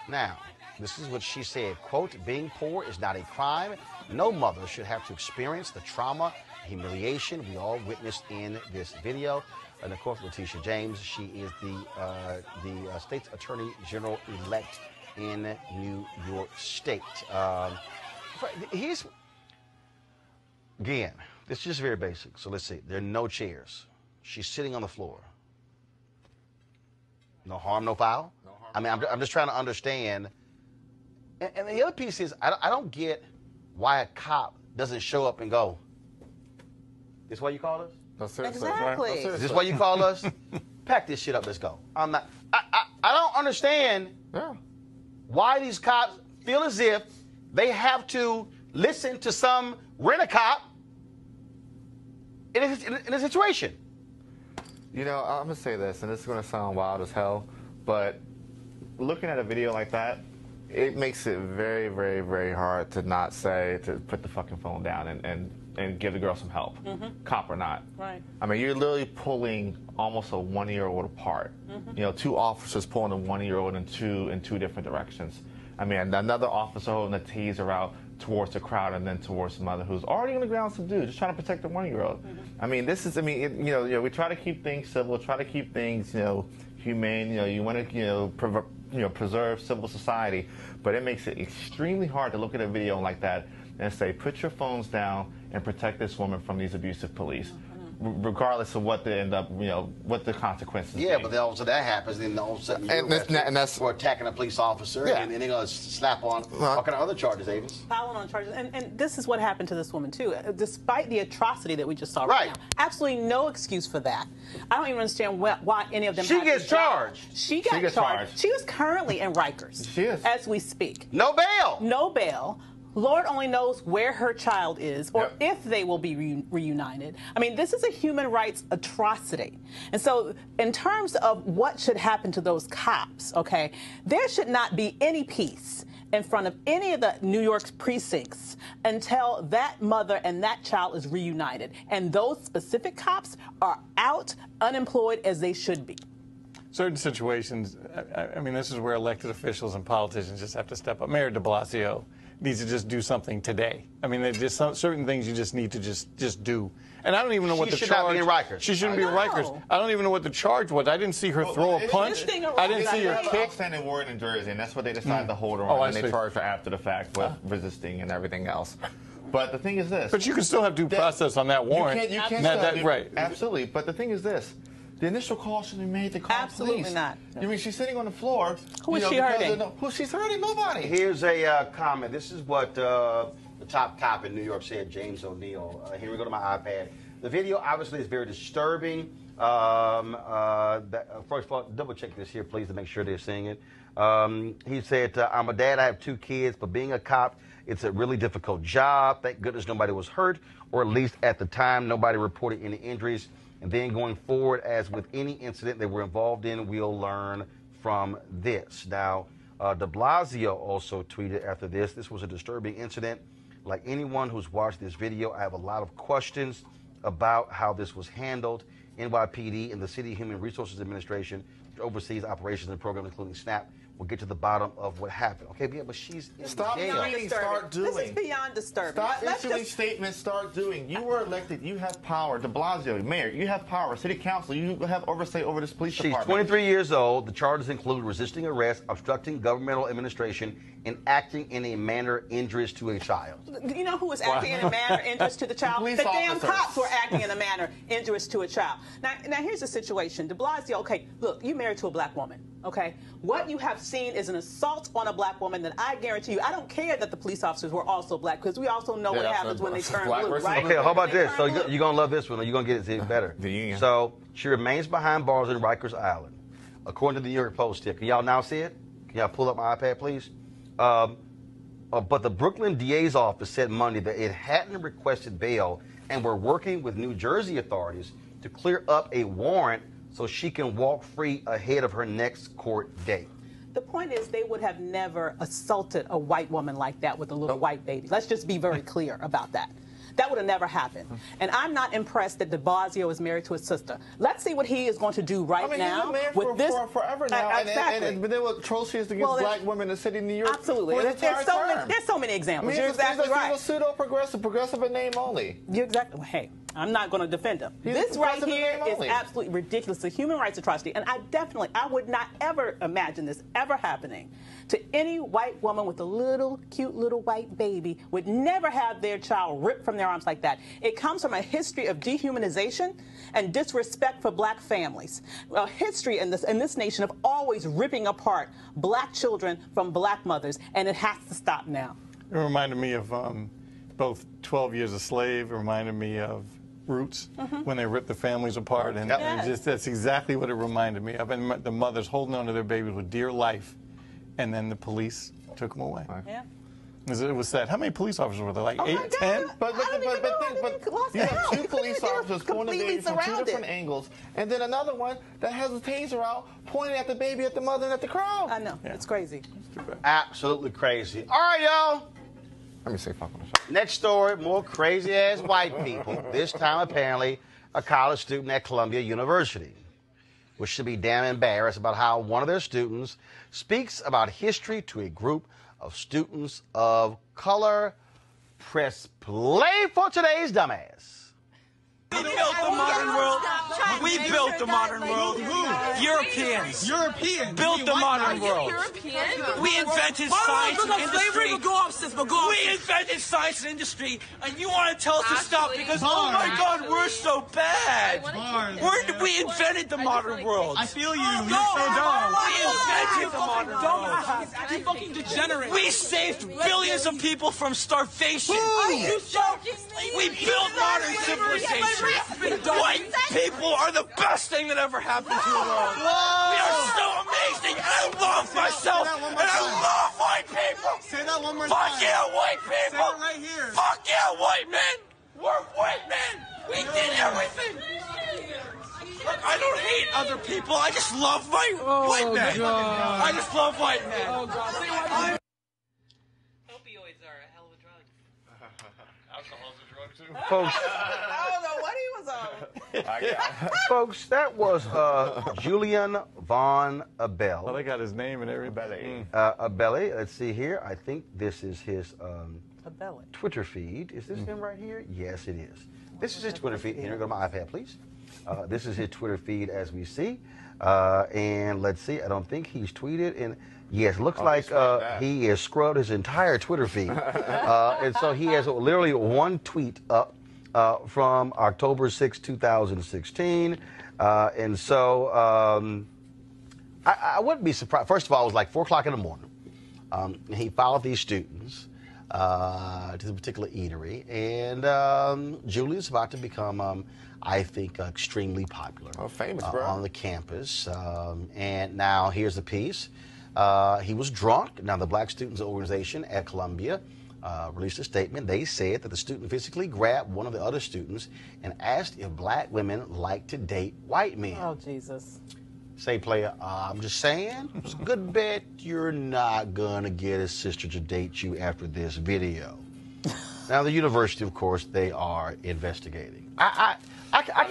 Now, this is what she said, quote, being poor is not a crime. No mother should have to experience the trauma, humiliation we all witnessed in this video. And of course, Letitia James, she is the state's attorney general elect in New York State. Again, this is just very basic. So let's see. There are no chairs. She's sitting on the floor. No harm, no foul. No harm, I mean, I'm just trying to understand. And the other piece is, I don't get why a cop doesn't show up and go, this what you call us? No, seriously. Exactly. No, seriously. Is this what you call us? Pack this shit up, let's go. I don't understand why these cops feel as if they have to listen to some rent-a-cop in a situation. You know, I'm going to say this, and this is going to sound wild as hell, but looking at a video like that, it makes it very, very, very hard to not say, to put the fucking phone down and give the girl some help, cop or not. Right. I mean, you're literally pulling almost a one-year-old apart. You know, two officers pulling a one-year-old in two different directions. I mean, another officer holding a taser out towards the crowd and then towards the mother who's already on the ground subdued, just trying to protect the one-year-old. I mean, this is, you know, we try to keep things civil, try to keep things, you know, humane. You know, you want to, preserve civil society, but it makes it extremely hard to look at a video like that and say, put your phones down and protect this woman from these abusive police, regardless of what they end up, you know, what the consequences. Yeah, be. but then all of a sudden that happens, then all of a sudden you're that's for attacking a police officer, and they're going to slap on all kind of other charges, Avis. Filing on charges. And this is what happened to this woman, too. Despite the atrocity that we just saw right now. Absolutely no excuse for that. I don't even understand why any of them She gets charged. She got charged. She is currently in Rikers. She is. As we speak. No bail. No bail. Lord only knows where her child is or if they will be reunited. I mean, this is a human rights atrocity. And so in terms of what should happen to those cops, okay, there should not be any peace in front of any of the New York's precincts until that mother and that child is reunited. And those specific cops are out, unemployed, as they should be. Certain situations, I mean, this is where elected officials and politicians just have to step up. Mayor de Blasio needs to just do something today. I mean, there's just certain things you just need to just do. And I don't even know what the charge. She should not be in Rikers. She shouldn't be in Rikers. I don't even know what the charge was. I didn't see her throw a punch. I didn't see her kick. Outstanding warrant in Jersey, and that's what they decided to hold her on. And they charged her after the fact with resisting and everything else. But the thing is this. But you can still have due process on that warrant. You can right. Absolutely. But the thing is this. The initial call should be made to call Absolutely police. not. I mean, she's sitting on the floor. Who is she hurting? Who she's hurting? Nobody. Here's a comment. This is what the top cop in New York said, James O'Neill. Here we go to my iPad. The video obviously is very disturbing. First of all, double check this here, please, to make sure they're seeing it. He said, I'm a dad. I have 2 kids, but being a cop, it's a really difficult job. Thank goodness nobody was hurt, or at least at the time, nobody reported any injuries. And then going forward, as with any incident that we're involved in, we'll learn from this. Now, de Blasio also tweeted after this, this was a disturbing incident. Like anyone who's watched this video, I have a lot of questions about how this was handled. NYPD and the City Human Resources Administration, which oversees operations and programs, including SNAP, will get to the bottom of what happened. Okay, but she's in Stop jail. reading, start doing. This is beyond disturbing. Stop issuing statements, start doing. You were elected, you have power. De Blasio, mayor, you have power. City council, you have oversight over this police department. She's 23 years old. The charges include resisting arrest, obstructing governmental administration, and acting in a manner injurious to a child. You know who was acting in a manner injurious to the child? The damn cops were acting in a manner injurious to a child. Now here's the situation. De Blasio, okay, look, you married to a black woman, okay? What you have seen is an assault on a black woman that I guarantee you, I don't care that the police officers were also black, because we also know what happens when they turn blue, right? Okay, how about this? So you're going to love this one, or you're going to get it even better. So she remains behind bars in Rikers Island. According to the New York Post here. Can y'all now see it? Can y'all pull up my iPad, please? But the Brooklyn DA's office said Monday that it hadn't requested bail and were working with New Jersey authorities to clear up a warrant so she can walk free ahead of her next court date. The point is they would have never assaulted a white woman like that with a little white baby. Let's just be very clear about that. That would have never happened. And I'm not impressed that de Blasio is married to his sister. Let's see what he is going to do right now. He's been married with this forever now. Exactly. And then what atrocities against black women in the city of New York. Absolutely. There's so many examples. You're exactly right. He's a pseudo-progressive in name only. You're exactly. Hey, I'm not going to defend him. This right here is absolutely ridiculous. It's a human rights atrocity. And I would not ever imagine this ever happening to any white woman with a cute little white baby. Would never have their child ripped from their arms like that. It comes from a history of dehumanization and disrespect for black families. A history in this nation of always ripping apart black children from black mothers, and it has to stop now. It reminded me of both 12 Years a Slave. It reminded me of Roots, when they ripped the families apart, and that's exactly what it reminded me of. And the mothers holding on to their babies with dear life, and then the police took them away. Yeah. It was sad. How many police officers were there? Like 8, 10? But you have 2 police officers pulling the baby from 2 different angles, and then another one that has a taser out pointing at the baby, at the mother, and at the crowd. I know. It's crazy. Absolutely crazy. All right, y'all. Let me say fuck on the shot. Next story, more crazy-ass white people. This time, apparently, a college student at Columbia University, which should be damn embarrassed about how one of their students speaks about history to a group of students of color. Press play for today's dumbass. We built the modern world. We built the modern world. Europeans. Built the modern world. We invented science and industry. We invented science and industry, and you want to tell us to stop because, oh my God, we're so bad. We invented the modern world. I feel you. You're so dumb. We invented the modern world. You fucking degenerate. We saved billions of people from starvation. We built modern civilization. White people are the best thing that ever happened to the world. We are so amazing, and I love myself, and I love white people. Say that one more time. Fuck yeah, white people. Say it right here. Fuck yeah, white men. We're white men. We did everything. Look, I don't hate other people. I just love my white men. God. I just love white men. Oh, God. Opioids are a hell of a drug. Alcohol's a drug, too. Folks, I don't know what he was on. folks, that was Julian Von Abel. Well, they got his name and everybody. Abele, let's see here. I think this is his Abele. Twitter feed. Is this him right here? Yes, it is. This is his Twitter feed. Here, go to my iPad, please. This is his Twitter feed as we see. And let's see. I don't think he's tweeted. And yes, looks like he has scrubbed his entire Twitter feed. And so he has literally one tweet up from October 6, 2016. And so I wouldn't be surprised. First of all, it was like 4 o'clock in the morning. He followed these students to the particular eatery. And Julian's about to become, I think, extremely popular. Oh, famous, bro. On the campus. And now here's the piece. He was drunk. Now, the Black Students Organization at Columbia released a statement. They said that the student physically grabbed one of the other students and asked if black women like to date white men. Oh, Jesus. Say, player, I'm just saying, it's a good bet you're not going to get a sister to date you after this video. Now, the university, of course, they are investigating. I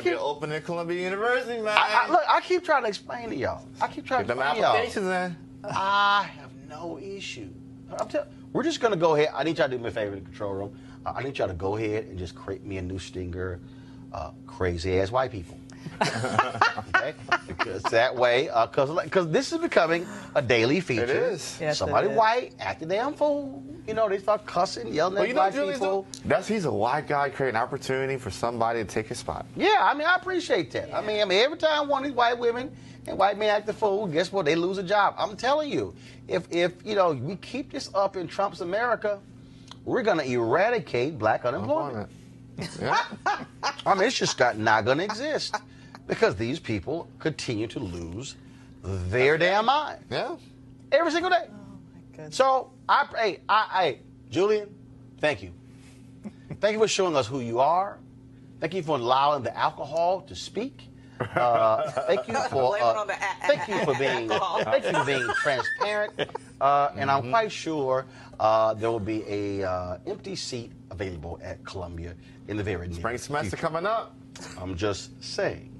keep opening Columbia University, man. Look, I keep trying to explain to y'all. Get them applications in. I have no issue. We're just going to go ahead. I need y'all to do me a favor in the control room. I need y'all to go ahead and just create me a new stinger, crazy-ass white people. Okay? Because that way, because this is becoming a daily feature. It is. Yes, Somebody it is. white, acting damn fool. You know, they start cussing, yelling at black people. He's a white guy creating opportunity for somebody to take his spot. Yeah, I mean, I appreciate that. Yeah. I mean, every time one of these white women and white men act the fool, guess what? They lose a job. I'm telling you, if you know, we keep this up in Trump's America, we're going to eradicate black unemployment. Yeah. I mean, it's just not going to exist because these people continue to lose their damn mind. Yeah. Every single day. Good. So, Julian, thank you. Thank you for showing us who you are. Thank you for allowing the alcohol to speak. Thank you for being transparent. And I'm quite sure there will be a empty seat available at Columbia in the very near Spring semester future. coming up. I'm just saying.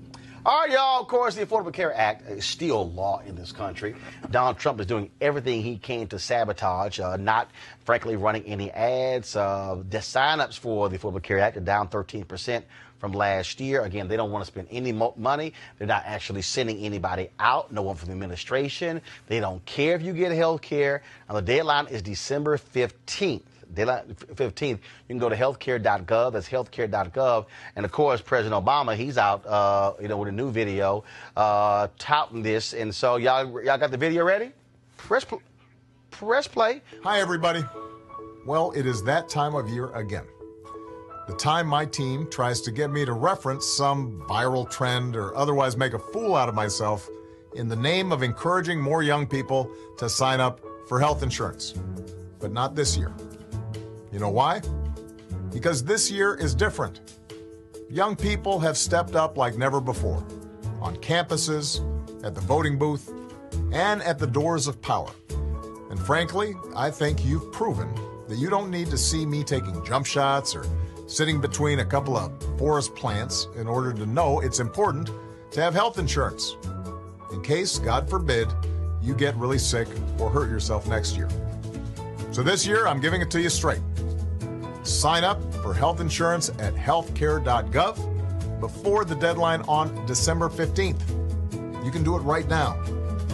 All right, y'all. Of course, the Affordable Care Act is still law in this country. Donald Trump is doing everything he can to sabotage, not, frankly, running any ads. The sign-ups for the Affordable Care Act are down 13% from last year. Again, they don't want to spend any money. They're not actually sending anybody out, no one from the administration. They don't care if you get health care. Now, the deadline is December 15th. Deadline 15th. You can go to healthcare.gov. That's healthcare.gov. And, of course, President Obama, he's out, with a new video touting this. And so y'all got the video ready? Press play. Hi, everybody. Well, it is that time of year again. The time my team tries to get me to reference some viral trend or otherwise make a fool out of myself in the name of encouraging more young people to sign up for health insurance. But not this year. You know why? Because this year is different. Young people have stepped up like never before, on campuses, at the voting booth, and at the doors of power. And frankly, I think you've proven that you don't need to see me taking jump shots or sitting between a couple of forest plants in order to know it's important to have health insurance, in case, God forbid, you get really sick or hurt yourself next year. So this year, I'm giving it to you straight. Sign up for health insurance at healthcare.gov before the deadline on December 15th. You can do it right now.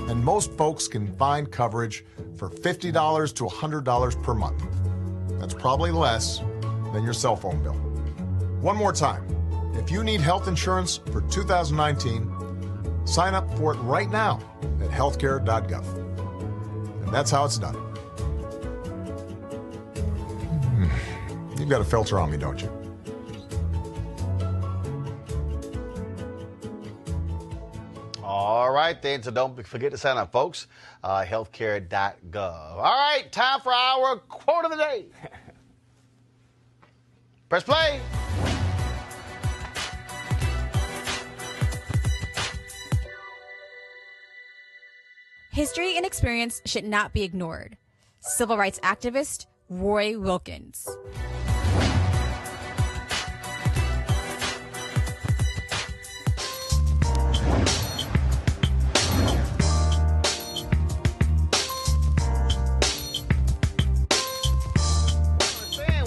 And most folks can find coverage for $50 to $100 per month. That's probably less than your cell phone bill. One more time. If you need health insurance for 2019, sign up for it right now at healthcare.gov. And that's how it's done. You've got a filter on me, don't you? All right, then. So don't forget to sign up, folks. Healthcare.gov. All right, time for our quote of the day. Press play. History and experience should not be ignored. Civil rights activist Roy Wilkins.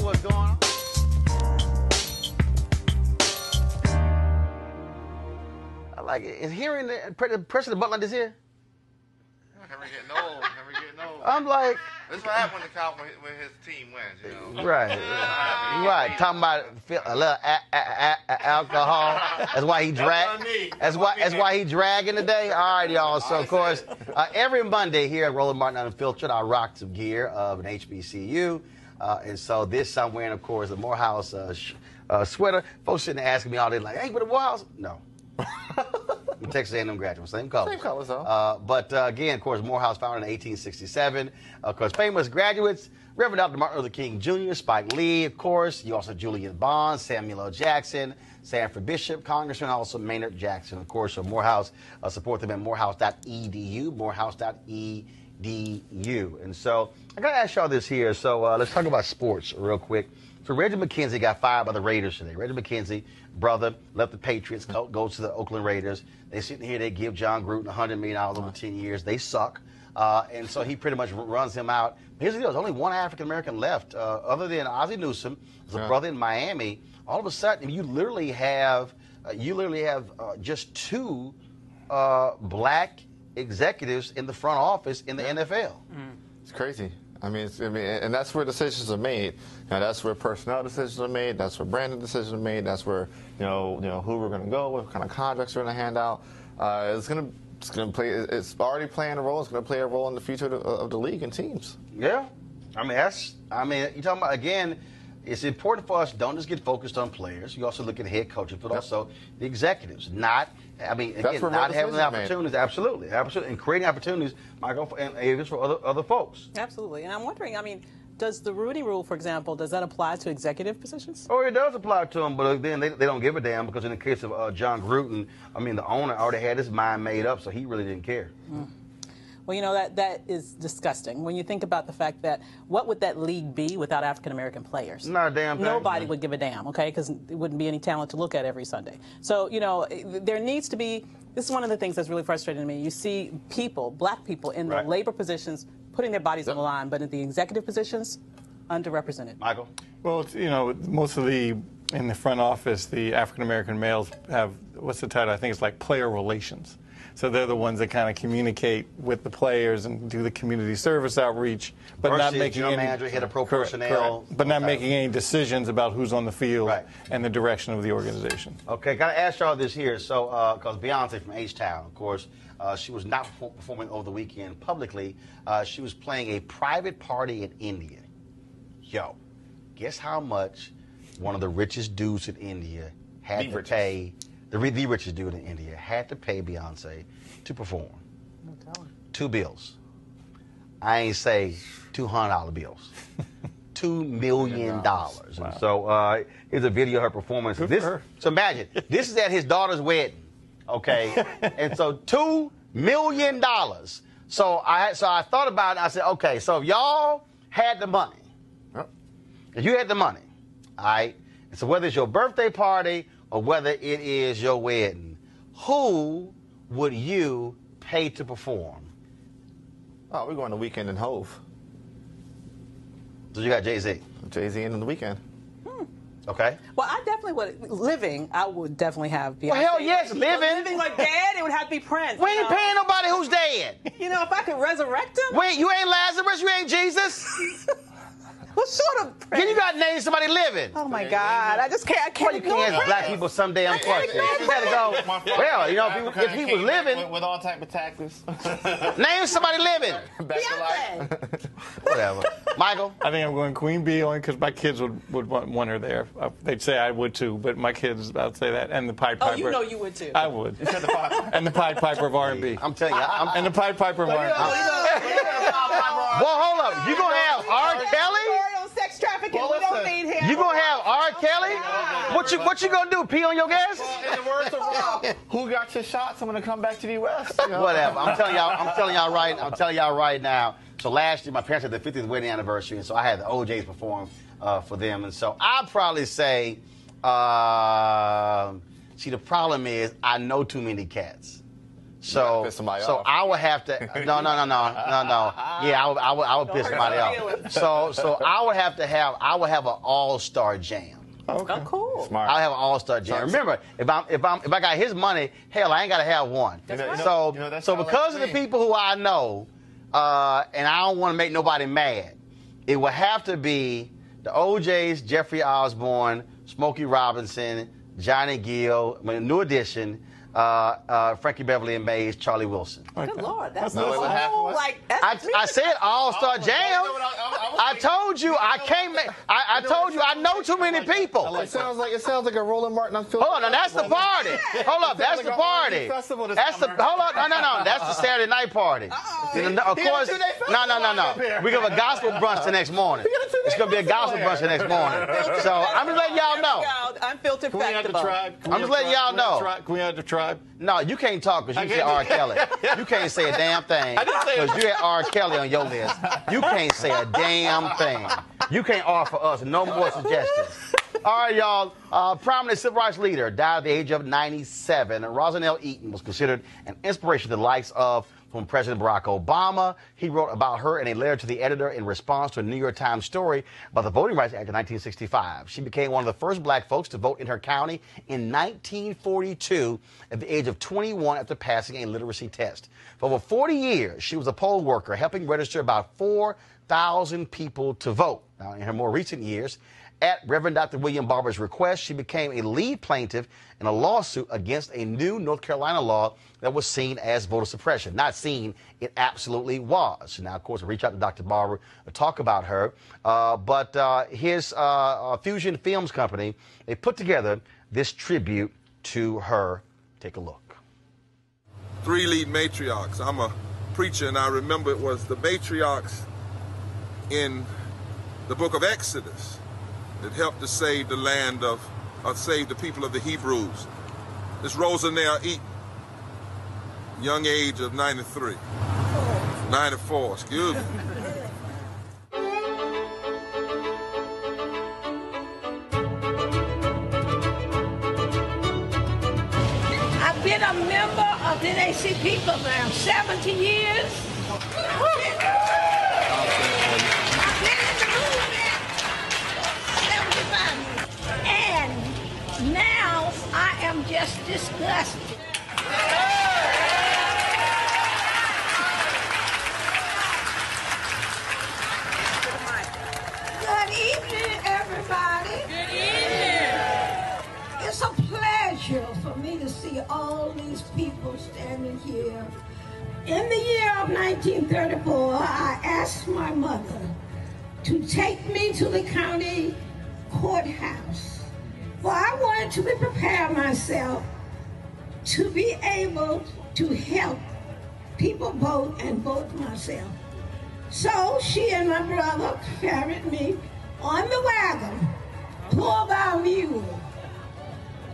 What's going on? I like it. Is hearing pressing the button like this here? Never getting old. Never getting old. I'm like. That's what happens when his team wins, you know. Right. Right. Talking about a little alcohol. That's why he That's why he dragging today. All right, y'all. So of course, every Monday here at Roland Martin Unfiltered, I rock some gear of an HBCU. And so this I'm wearing, of course, the Morehouse sweater. Folks sitting there asking me all day, like, hey, but the Morehouse? No. I'm Texas A&M graduate, same colors. Same colors, though. But again, of course, Morehouse founded in 1867. Of course, famous graduates, Reverend Dr. Martin Luther King Jr., Spike Lee, of course. You also Julian Bond, Samuel L. Jackson, Sanford Bishop, Congressman, also Maynard Jackson. Of course, so Morehouse, support them at morehouse.edu, morehouse.edu. And so I got to ask y'all this here. So let's talk about sports real quick. So Reggie McKenzie got fired by the Raiders today. Reggie McKenzie, brother, left the Patriots, goes to the Oakland Raiders. They sitting here, they give John Gruden $100 million over 10 years. They suck. And so he pretty much runs him out. Here's the deal. There's only one African-American left, other than Ozzie Newsome, his brother in Miami. All of a sudden, you literally have just two black executives in the front office in the NFL. It's crazy. I mean, and that's where decisions are made. Now, that's where personnel decisions are made. That's where branding decisions are made. That's where who we're going to go, what kind of contracts we're going to hand out. It's going to play. It's already playing a role. It's going to play a role in the future of the league and teams. Yeah, you talking about again. it's important for us, don't just get focused on players. You also look at head coaches, but also the executives. Not having the opportunities. Absolutely. And creating opportunities, Michael, and areas for other folks. Absolutely. And I'm wondering, does the Rooney Rule, for example, does that apply to executive positions? Oh, it does apply to them, but then they don't give a damn because in the case of John Gruden, the owner already had his mind made up, so he really didn't care. Well, that is disgusting. When you think about the fact that what would that league be without African-American players? Not a damn thing. Nobody would give a damn, okay, because there wouldn't be any talent to look at every Sunday. So, there needs to be, this is one of the things that's really frustrating to me. You see black people in the labor positions putting their bodies on the line, but in the executive positions, underrepresented. Michael? Well, most of in the front office, the African-American males have, what's the title? I think it's like player relations. So they're the ones that kind of communicate with the players and do the community service outreach, but not making general manager, head of pro personnel, but not making any decisions about who's on the field and the direction of the organization. Okay, got to ask y'all this here. So, because Beyonce from H-Town, of course, she was not performing over the weekend publicly. She was playing a private party in India. Yo, guess how much one of the richest dudes in India had to pay? The richest dude in India had to pay Beyonce to perform. $2 bills. I ain't say $200 bills. $2 million. Wow. And so here's a video of her performance. So imagine, this is at his daughter's wedding, okay? And so $2 million. So I thought about it, and I said, okay, so if y'all had the money, if you had the money, all right, and so whether it's your birthday party or whether it is your wedding, who would you pay to perform? Oh, we're going to Weekend and Hove. So you got Jay-Z. Jay-Z in the Weekend. Okay. Well, I definitely would. I would definitely have Beyonce. Well, hell yes, living. Like dead, it would have to be Prince. We ain't paying nobody who's dead. If I could resurrect him. Wait, you ain't Lazarus, you ain't Jesus. What sort of Prince? Then you got to name somebody living. Oh my God, I just can't. I can't. Well, you can't ask black people some damn question. You better go. Well, if he was living, with all type of taxes. Name somebody living. Beyonce. Whatever. Michael? I think I'm going Queen Bee only because my kids would want her there. They'd say I would too, but my kids, I'd say that. And the Pied Piper. Oh, you know you would too. I would. And the Pied Piper of R&B. I'm telling you. And the Pied Piper of R&B. Well, hold up. You gonna have R. Kelly? Sex trafficking. We don't need him. You gonna have R. Kelly? What you gonna do? Pee on your gas? In the words of Rob, who got your shots? I'm gonna come back to the U.S. Whatever. I'm telling y'all right now. So last year, my parents had their 50th wedding anniversary, and so I had the OJs perform for them. And so I'd probably say, see, the problem is I know too many cats. So I would have to. No. Yeah, I would piss somebody off. So I would have an all-star jam. Okay. Oh, cool. Smart. I'll have an all-star jam. Remember, if I got his money, hell, I ain't got to have one. So because of the people who I know, and I don't want to make nobody mad, it would have to be the OJs, Jeffrey Osborne, Smokey Robinson, Johnny Gill, New Edition. Frankie Beverly and Mays, Charlie Wilson. Good Lord, that's I said all-star jam. I told you I can't. I told you I know too many people. It sounds like a Roland Martin unfiltered. Hold on, that's the party. Hold up, that's the party. That's the hold on, no. That's the Saturday night party. Of course, no. We have a gospel brunch the next morning. It's gonna be a gospel brunch the next morning. So I'm just letting y'all know. Unfiltered factable. I'm just letting y'all know. Can we have the tribe? No, you can't talk because you said R. Kelly. You can't say a damn thing because you had R. Kelly on your list. You can't say a damn thing. You can't offer us no more suggestions. All right, y'all. Prominent civil rights leader died at the age of 97. Rosanell Eaton was considered an inspiration to the likes of from President Barack Obama. He wrote about her in a letter to the editor in response to a New York Times story about the Voting Rights Act of 1965. She became one of the first black folks to vote in her county in 1942 at the age of 21 after passing a literacy test. For over 40 years, she was a poll worker, helping register about 4,000 people to vote. Now, in her more recent years, At Reverend Dr. William Barber's request, she became a lead plaintiff in a lawsuit against a new North Carolina law that was seen as voter suppression. Not seen, it absolutely was. Now, of course, I reached out to Dr. Barber to talk about her, but his Fusion Films Company, they put together this tribute to her. Take a look. 3 lead matriarchs. I'm a preacher, and I remember it was the matriarchs in the book of Exodus that helped to save the land save the people of the Hebrews. This Rosanell Eaton, young age of 94, excuse me. I've been a member of the NAACP for around 70 years. I've been in the movement for 75 years. And now I am just disgusted. Good evening, everybody. Good evening. It's a pleasure for me to see all these people standing here. In the year of 1934, I asked my mother to take me to the county courthouse. For I wanted to prepare myself to be able to help people vote and vote myself. So she and my brother carried me on the wagon, pulled our mule,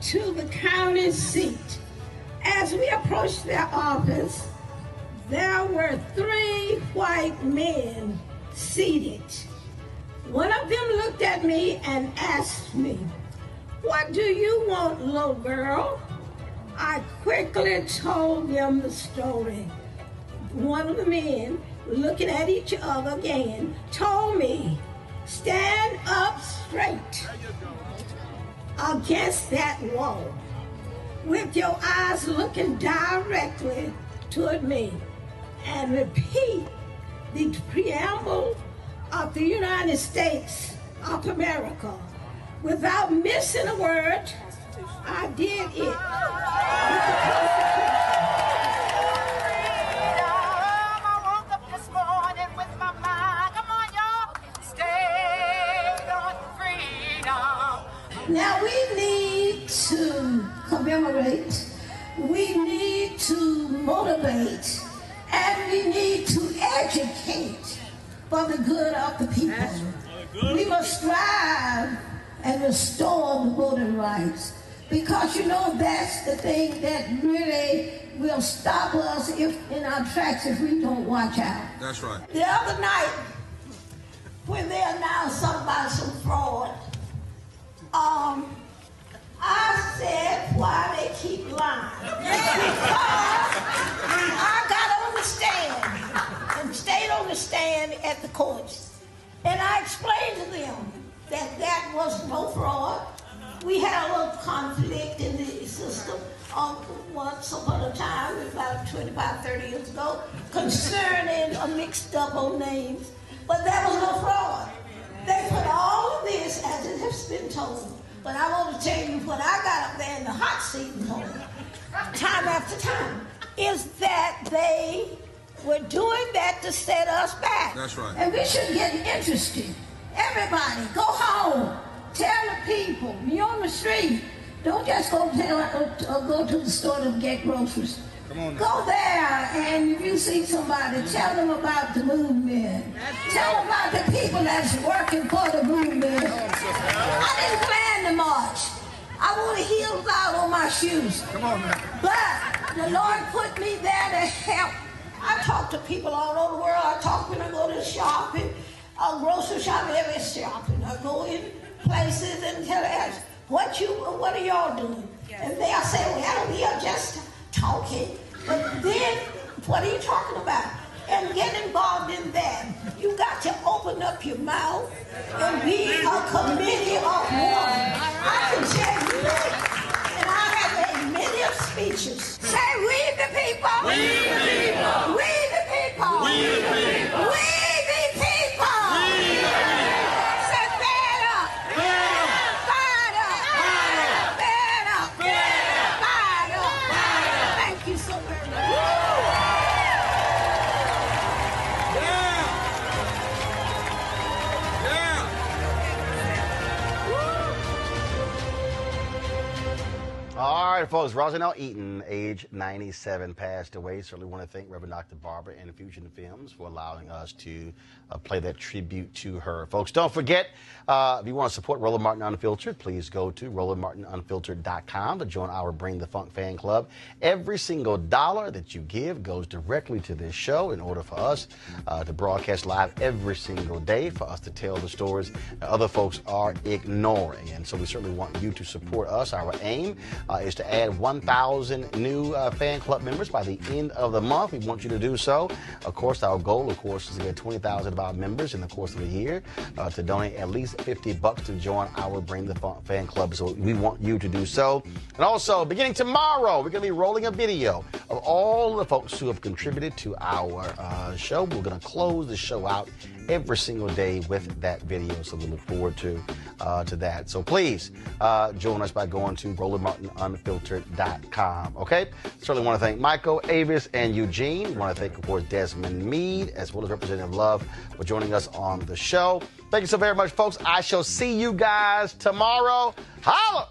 to the county seat. As we approached their office, there were 3 white men seated. One of them looked at me and asked me, "What do you want, little girl?" I quickly told them the story. One of the men, looking at each other again, told me, "Stand up straight against that wall with your eyes looking directly toward me and repeat the preamble of the United States of America without missing a word." I did it. Now we need to commemorate, we need to motivate, and we need to educate for the good of the people. We must strive and restore the voting rights, because you know that's the thing that really will stop us in our tracks if we don't watch out. That's right. The other night, when they announced something about some fraud, I said, why they keep lying? Because I got on the stand and stayed on the stand at the courts, and I explained to them that that was no fraud. We had a little conflict in the system once upon a time, about 25, 30 years ago, concerning a mixed up on names, but there was no fraud. They put all of this, as it has been told, but I want to tell you what I got up there in the hot seat and told time after time, is that they were doing that to set us back. That's right. And we should get interested. Everybody, go home. Tell the people, you're on the street. Don't just go to the store to get groceries. Come on now. Go there, and if you see somebody, tell them about the movement. Tell them about the people that's working for the movement. I didn't plan to march. I wore the heels out on my shoes. Come on now. But the Lord put me there to help. I talk to people all over the world. I talk when I go to shopping, grocery shopping, every shopping. I go in places and tell them, what are y'all doing? And they'll say, well, we are just talking. But then, what are you talking about? And get involved in that. You got to open up your mouth and be a committee of one. I can tell you that. And I have made many of speeches. Say, we the people. We the people. We the people. We the people. We the people. We the people. Say, stand up. right, folks. Rosanell Eaton, age 97, passed away. Certainly want to thank Reverend Dr. Barber and Fusion Films for allowing us to play that tribute to her. Folks, don't forget, if you want to support Roland Martin Unfiltered, please go to RolandMartinUnfiltered.com to join our Bring the Funk fan club. Every single dollar that you give goes directly to this show in order for us to broadcast live every single day, for us to tell the stories that other folks are ignoring. And so we certainly want you to support us. Our aim is to add 1,000 new fan club members by the end of the month. We want you to do so. Of course, our goal, of course, is to get 20,000 of our members in the course of a year to donate at least $50 to join our Bring the Funk fan club. So we want you to do so. And also, beginning tomorrow, we're going to be rolling a video of all the folks who have contributed to our show. We're going to close the show out every single day with that video. So we look forward to that. So please join us by going to RolandMartinUnfiltered.com. Okay? Certainly want to thank Michael, Avis, and Eugene. Want to thank, of course, Desmond Meade, as well as Representative Love, for joining us on the show. Thank you so very much, folks. I shall see you guys tomorrow. Holla!